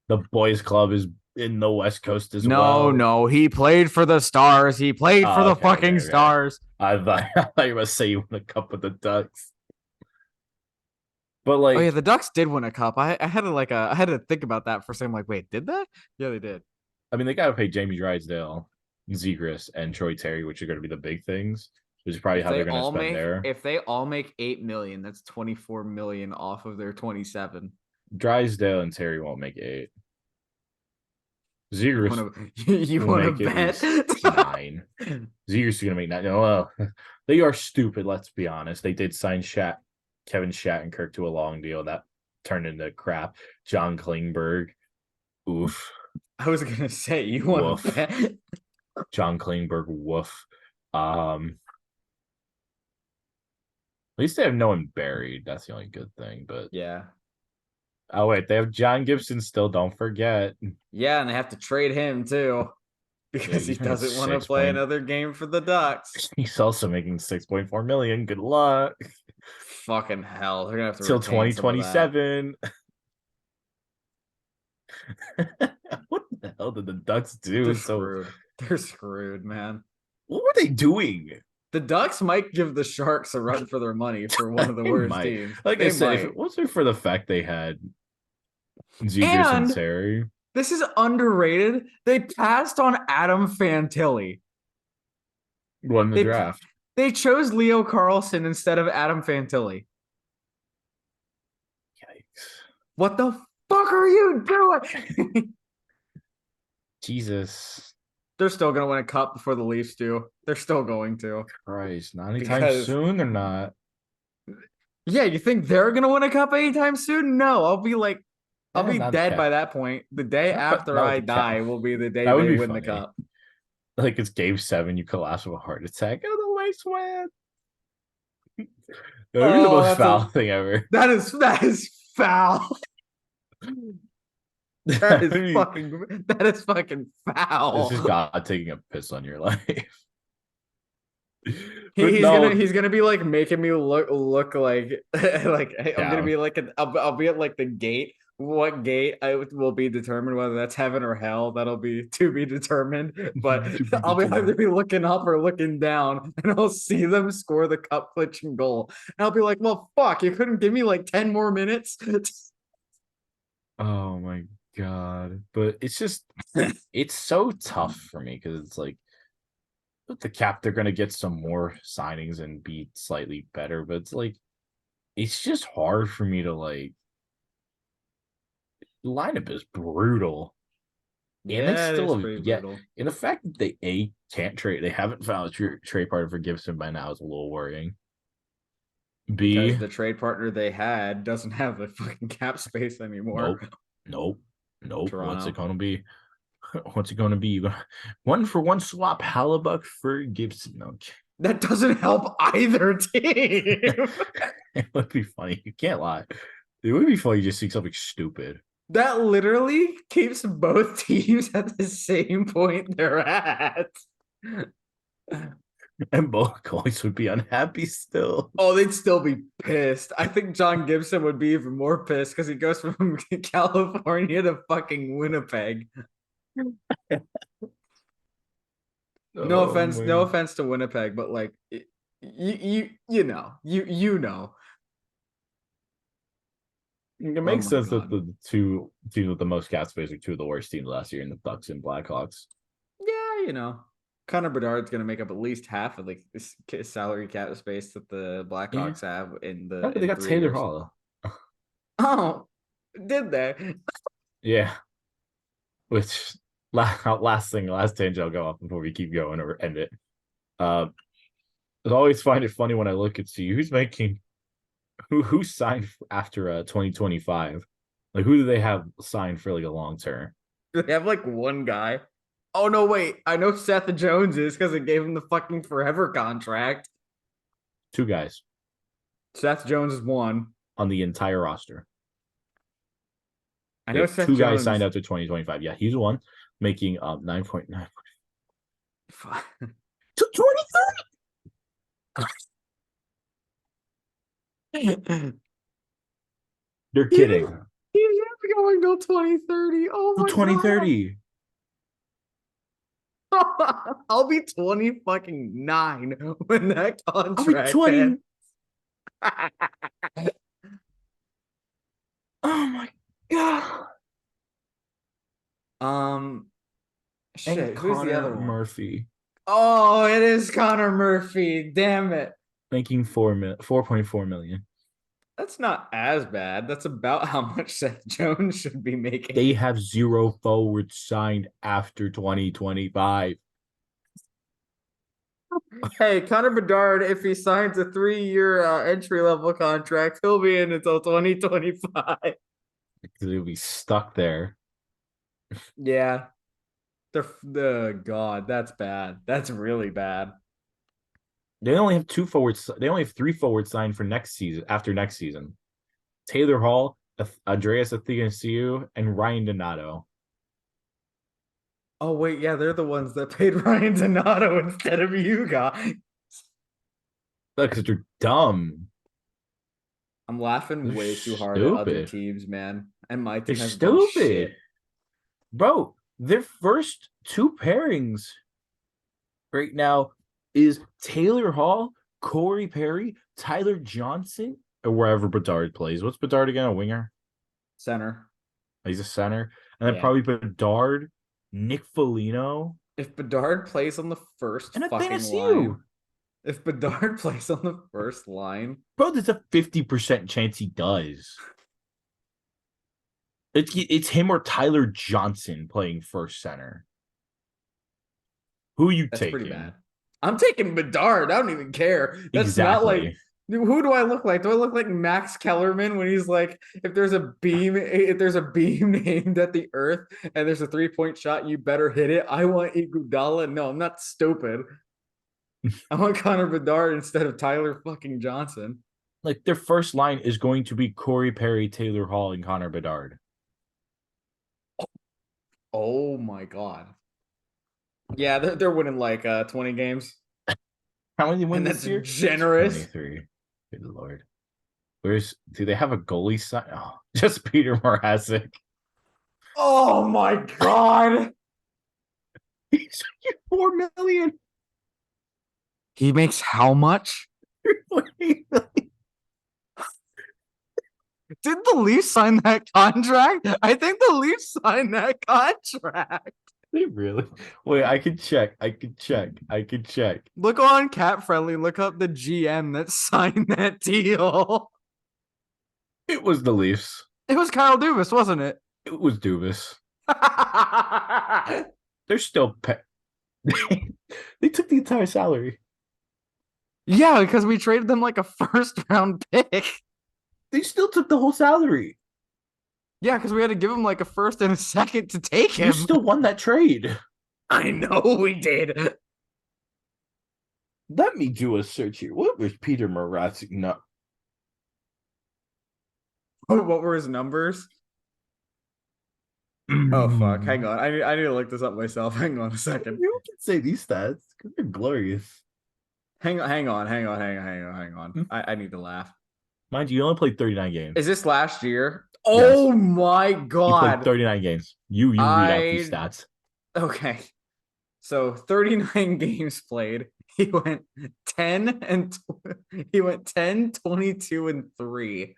The boys club is in the West Coast as well. No. He played for the Stars. He played for the fucking Stars. I thought you were going to say you won a cup with the Ducks. But like, oh yeah, the Ducks did win a cup. I had to think about that for a second. I'm like, wait, did that? Yeah, they did. I mean, they got to pay Jamie Drysdale, Zegras, and Troy Terry, which are going to be the big things. Which is probably how they're going to spend there. If they all make $8 million, that's $24 million off of their 27. Drysdale and Terry won't make 8. Zegras, you want to bet 9. Zegras is going to make 9. No, well, they are stupid. Let's be honest. They did sign Kevin Shattenkirk to a long deal that turned into crap. John Klingberg, oof. I was going to say you want to bet. John Klingberg, woof. At least they have no one buried. That's the only good thing. But yeah. Oh wait, they have John Gibson still. Don't forget. Yeah, and they have to trade him too because he doesn't want to play another game for the Ducks. He's also making 6.4 million. Good luck. Fucking hell, they're gonna have to till 2027. What the hell did the Ducks do? They're screwed. They're screwed, man. What were they doing? The Ducks might give the Sharks a run for their money for one of the worst teams. Like I said, if it wasn't for the fact they had Zegras and Terry. This is underrated. They passed on Adam Fantilli. Won the draft. They chose Leo Carlsson instead of Adam Fantilli. Yikes. What the fuck are you doing? Jesus. They're still going to win a cup before the Leafs do. They're still going to. Christ, not anytime soon or not. Yeah, you think they're going to win a cup anytime soon? No, I'll be dead by that point. The day after I die will be the day they win the cup. Like it's game 7, you collapse with a heart attack. And the Leafs win. That would be the most foul thing ever. That is foul. That is fucking foul. This is God taking a piss on your life. But he's gonna be like making me look like like I'm gonna yeah. be like I'll be at like the gate. What gate I will be determined whether that's heaven or hell. That'll be to be determined. But To be I'll be either determined. be looking up or looking down, and I'll see them score the cup clinching goal, and I'll be like, "Well, fuck! You couldn't give me like 10 more minutes." Oh my god. But it's so tough for me because it's like with the cap, they're gonna get some more signings and be slightly better, but it's like it's just hard for me to like the lineup is brutal. And they Yeah, it is still have pretty yet brutal and the fact that they can't trade, they haven't found a trade partner for Gibson by now is a little worrying. because B, the trade partner they had doesn't have the fucking cap space anymore. nope, nope, nope. What's it Toronto. gonna be? What's it gonna be? You gonna 1-for-1 swap Hallebuck for Gibson? No, That doesn't help either team. it would be funny. You can't lie. It would be funny just seeing something stupid. That literally keeps both teams at the same point they're at. And both goalies would be unhappy still. Oh, they'd still be pissed. I think John Gibson would be even more pissed because he goes from California to fucking Winnipeg. Oh No my. offense to Winnipeg, but like you know. It Oh makes my sense that god. the two teams with the most cap space are two of the worst teams last year in the Ducks and Blackhawks. Yeah, Connor Bedard's going to make up at least half of the salary cap space that the Yeah. Blackhawks have No, but they in got 3 Taylor years. Hall. Oh, did they? Yeah. Which last tangent I'll go off before we keep going or end it. Uh, I always find it funny when I look and see who's making who signed after 2025. Like who do they have signed for like a long term? They have like one guy. Oh no, wait. I know Seth Jones is because it gave him the fucking forever contract. Two guys Seth Jones is one. on the entire roster. I They know have Seth two guys signed Jones. after 2025. Yeah, he's one making 9.9 to 2030. They're He's kidding. going till 2030. Oh To my god. 2030. I'll be 20 fucking 9 when that I'll be contract 20. ends. Oh my god. um And shit, who's the Connor other one? Murphy Oh, it is Connor Murphy. Damn it. making 4.4 million. That's not as bad. That's about how much Seth Jones should be making. They have zero forwards signed after 2025. Hey, Connor Bedard, if he signs a 3-year entry level contract, he'll be in until 2025. They'll be stuck there. Yeah. The God, that's bad. That's really bad. They only have two forwards. They only have three forwards signed for next season. After next season, Taylor Hall, Andreas Athanasiou, and Ryan Donato. Oh wait, yeah, they're the ones that paid Ryan Donato instead of you guys. Because they're dumb. I'm laughing They're way too hard at other stupid. teams, man. And my They're team has been stupid. shit. Bro, their first two pairings right now is Taylor Hall, Corey Perry, Tyler Johnson, or wherever Bedard plays. What's Bedard again? A winger? Center. He's a center. And then Yeah. probably Bedard, Nick Foligno, If Bedard plays on the first and fucking Athanasiou. line, if Bedard plays on the first line, Bro, there's a 50% chance he does. It's him or Tyler Johnson playing first center. Who are you that's pretty taking? bad. I'm taking Bedard. I don't even care. That's not like Exactly. who do I look like? Do I look like Max Kellerman when he's like, if there's a beam aimed at the earth and there's a 3-point shot, you better hit it. I want Iguodala. No, I'm not stupid. I want Connor Bedard instead of Tyler fucking Johnson. Like their first line is going to be Corey Perry, Taylor Hall, and Connor Bedard. Oh my god. Yeah, they're winning like 20 games. How many win And this that's year? generous. 23. Good lord. Do they have a goalie sign? Oh, just Peter Mrazek. Oh my god. He's $4 million. He makes how much? Did the Leafs sign that contract? I think the Leafs signed that contract. They really? Wait, I can check. I can check. Look on Cap Friendly. Look up the GM that signed that deal. It was the Leafs. It was Kyle Dubas, wasn't it? It was Dubas. They're still they took the entire salary. Yeah, because we traded them like a first round pick. They still took the whole salary. Yeah, because we had to give him like a first and a second to take him. You still won that trade. I know we did. Let me do a search here. What was Peter Mrazek? No. What were his numbers? Oh fuck! Hang on, I need to look this up myself. Hang on a second. You can say these stats because they're glorious. Hang on. I need to laugh. Mind you, you only played 39 games. Is this last year? Oh my You played god! 39 games. You read out these stats. Okay, so 39 games played. He went 10, 22, and 3.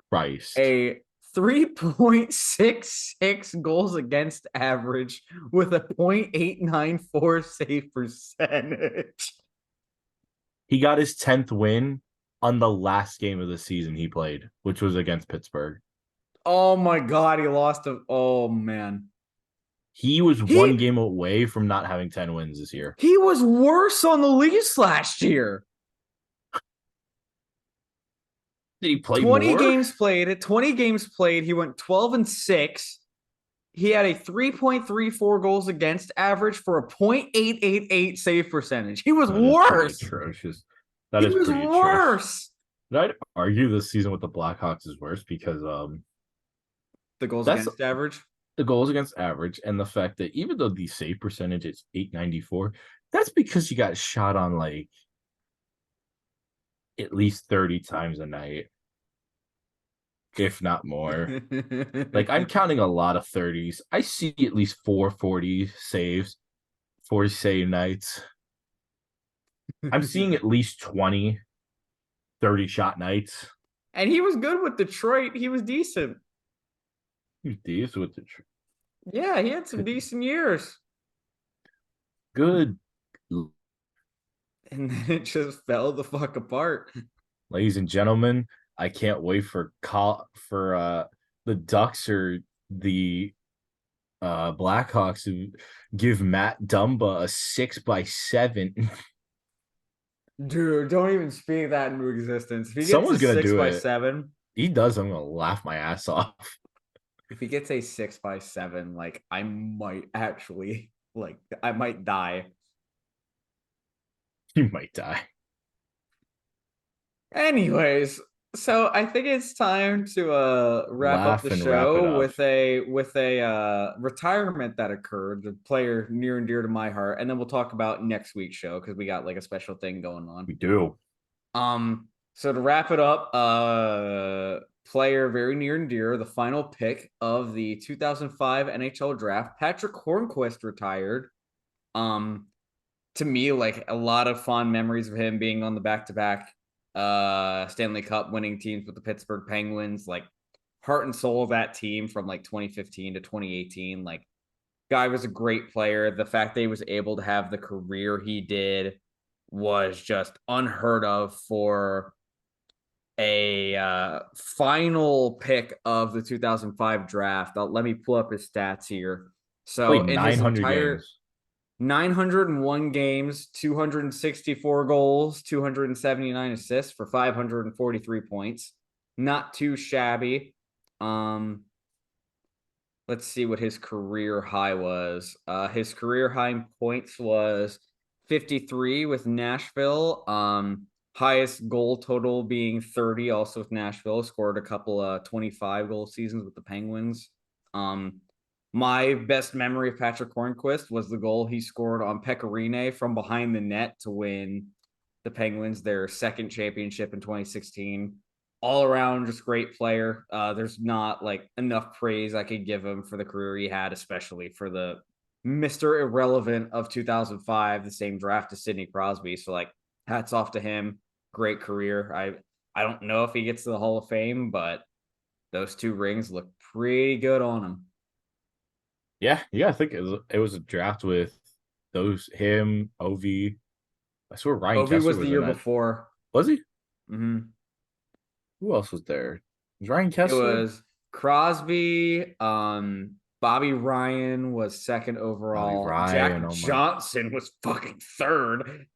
Christ. A 3.66 goals against average with a .894 save percentage. He got his 10th win on the last game of the season he played, which was against Pittsburgh. Oh my god, he lost a. Oh man. He was one game away from not having 10 wins this year. He was worse on the Leafs last year. Did he play 20 more? games played. At 20 games played, he went 12-6. He had a 3.34 goals against average for a .888 save percentage. He was worse. Atrocious. That is pretty worse. I'd argue this season with the Blackhawks is worse because the goals against average. The goals against average and the fact that even though the save percentage is .894, that's because you got shot on like at least 30 times a night, if not more. Like I'm counting a lot of 30s. I see at least 440 saves, 40 save nights. I'm seeing at least 20, 30 shot nights. And he was good with Detroit. He was decent. He was decent with Detroit. Yeah, he had some decent years. Good. And then it just fell the fuck apart. Ladies and gentlemen, I can't wait for the Ducks or the Blackhawks to give Matt Dumba a 6x7. Dude, don't even speak that into existence. If he gets Someone's gonna 6x7, he does. I'm gonna laugh my ass off. If he gets a 6x7, like I might actually I might die. You might die. Anyways, so I think it's time to wrap up the show with a retirement that occurred, the player near and dear to my heart, and then we'll talk about next week's show because we got like a special thing going on. We do. So to wrap it up, player very near and dear, the final pick of the 2005 NHL draft, Patrick Hornqvist retired. To me, like a lot of fond memories of him being on the back-to-back Stanley Cup winning teams with the Pittsburgh Penguins, like heart and soul of that team from like 2015 to 2018. Like, guy was a great player. The fact that he was able to have the career he did was just unheard of for a final pick of the 2005 draft. Let me pull up his stats here. So in his entire games. 901 games, 264 goals, 279 assists for 543 points. Not too shabby. Let's see what his career high was. His career high in points was 53 with Nashville. Highest goal total being 30, also with Nashville. Scored a couple 25 goal seasons with the Penguins. My best memory of Patrick Hornqvist was the goal he scored on Pecorine from behind the net to win the Penguins their second championship in 2016. All around, just great player. There's not like enough praise I could give him for the career he had, especially for the Mr. Irrelevant of 2005, the same draft as Sidney Crosby. So like, hats off to him. Great career. I don't know if he gets to the Hall of Fame, but those 2 rings look pretty good on him. Yeah, I think it was a draft with him, Ov. I swear Ryan Ovi Kessler was the was in year that. before. Was he? Mm-hmm. Who else was there? Was Ryan It Kessler? was Crosby. Bobby Ryan was second Bobby overall. Ryan. Jack Oh my, Johnson was fucking third.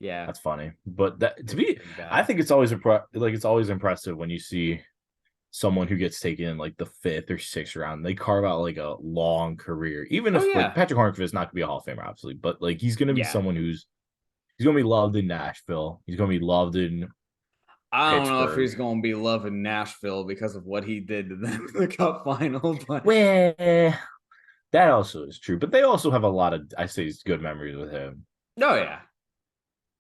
Yeah, that's funny. But that it to was me, pretty I bad. think it's always it's always impressive when you see someone who gets taken in like the 5th or 6th round. They carve out like a long career, even Oh if like yeah, Patrick Hornqvist is not gonna be a Hall of Famer, obviously, but like he's gonna be yeah. someone he's gonna be loved in Nashville. He's gonna be loved in I don't know if Pittsburgh. he's going to be loving Nashville because of what he did to them in the Cup final, but Well, that also is true, but they also have a lot of I say good memories with him. oh yeah,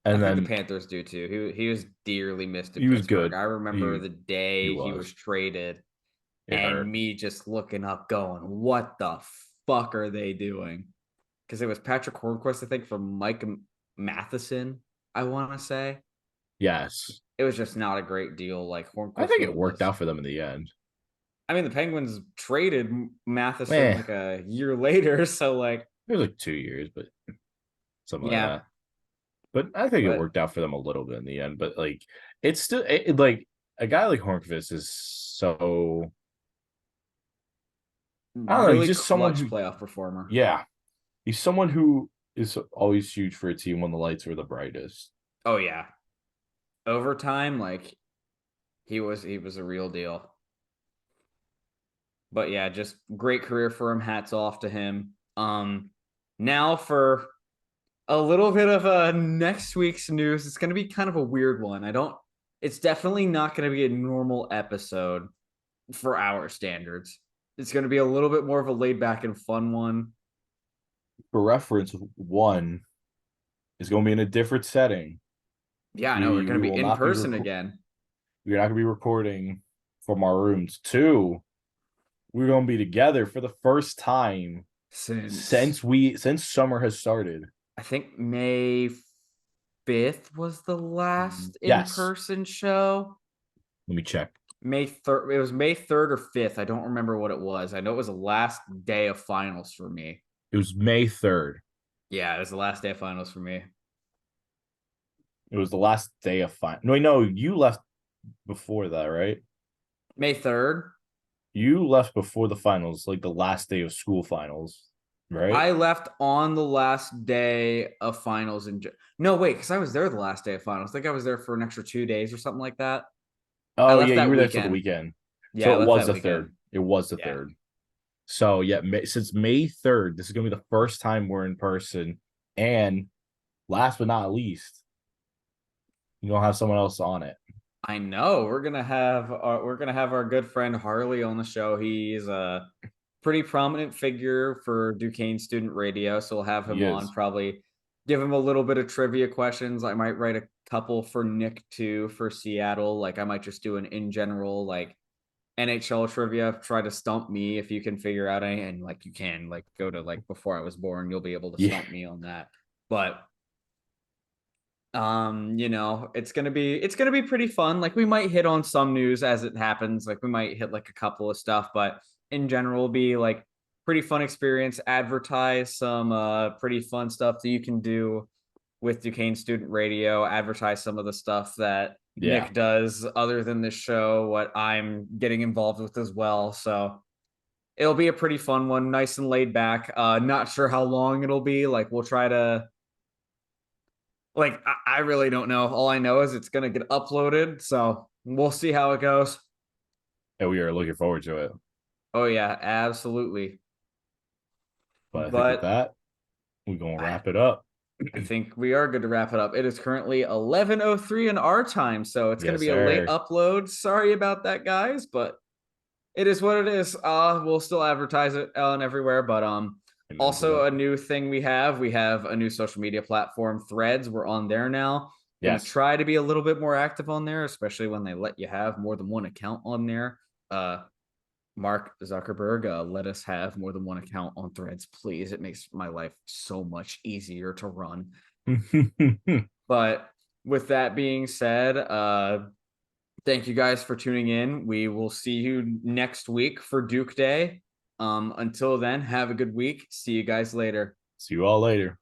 I And think the then Panthers do too. He was dearly missed in he was Pittsburgh. good. I remember He the he day he was was. traded It and hurt. me just looking up, going, "What the fuck are they doing?" Because it was Patrick Hornquist, I think, from Mike Matheson. I want to say Yes. it was just not a great deal. Like I Hornquist think it worked was. out for them in the end. I mean, the Penguins traded Matheson Eh, like a year later, so like, it was like 2 years, but something like yeah, that. But I think it but worked out for them a little bit in the end. But like, it's still like a guy like Hornqvist is so I don't know. He's really just someone clutch who, playoff performer. yeah, he's someone who is always huge for a team when the lights are the brightest. Oh yeah, overtime, like he was a real deal. But yeah, just great career for him. Hats off to him. Now for a little bit of next week's news. It's going to be kind of a weird one. It's definitely not going to be a normal episode for our standards. It's going to be a little bit more of a laid back and fun one. For reference, one is going to be in a different setting. Yeah, I know we're We going to be will in not be person again. we're not going to be recording from our rooms. Two, we're going to be together for the first time Since since summer has started. I think May 5th was the last in Yes. person show. Let me check. May 3rd. It was May 3rd or 5th. I don't remember what it was. I know it was the last day of finals for me. It was May 3rd. Yeah, it was the last day of finals for me. It was the last day of final. No, you left before that, right? May 3rd. You left before the finals, like the last day of school finals, right? I left on the last day of finals no, wait, because I was there the last day of finals. I think I was there for an extra 2 days or something like that. I Oh left yeah, you that were there till the weekend. weekend. Yeah, So I it left was that the weekend. third. It was the Yeah. third. So yeah, since May 3rd, this is gonna be the first time we're in person. And last but not least, you don't have someone else on it. I know we're gonna have our good friend Harley on the show. He's a pretty prominent figure for Duquesne Student Radio, so we'll have He him on. is. Probably give him a little bit of trivia questions. I might write a couple for Nick too for Seattle. Like I might just do an in general like NHL trivia. Try to stump me if you can figure out any, and like you can like go to like before I was born. You'll be able to Yeah. stump me on that. But it's gonna be pretty fun. Like we might hit on some news as it happens. Like we might hit like a couple of stuff, but in general be like pretty fun experience. Advertise some pretty fun stuff that you can do with Duquesne Student Radio. Advertise some of the stuff that Yeah. Nick does other than this show, what I'm getting involved with as well. So it'll be a pretty fun one, nice and laid back. Not sure how long it'll be. Like we'll try to like I really don't know. All I know is it's gonna get uploaded, so we'll see how it goes. And we are looking forward to it. Oh yeah, absolutely. But I think with But that, we're gonna I, wrap it up. I think we are good to wrap it up. It is currently 11:03 in our time, so it's gonna Yes, be a late sir. upload. Sorry about that, guys, but it is what it is. We'll still advertise it on everywhere, but Amen to Also, that. a new thing we have a new social media platform, Threads. We're on there now. Gonna Yes. try to be a little bit more active on there, especially when they let you have more than one account on there. Mark Zuckerberg, let us have more than one account on Threads, please. It makes my life so much easier to run. But with that being said, thank you guys for tuning in. We will see you next week for Duke Day. Until then, have a good week. See you guys later. See you all later.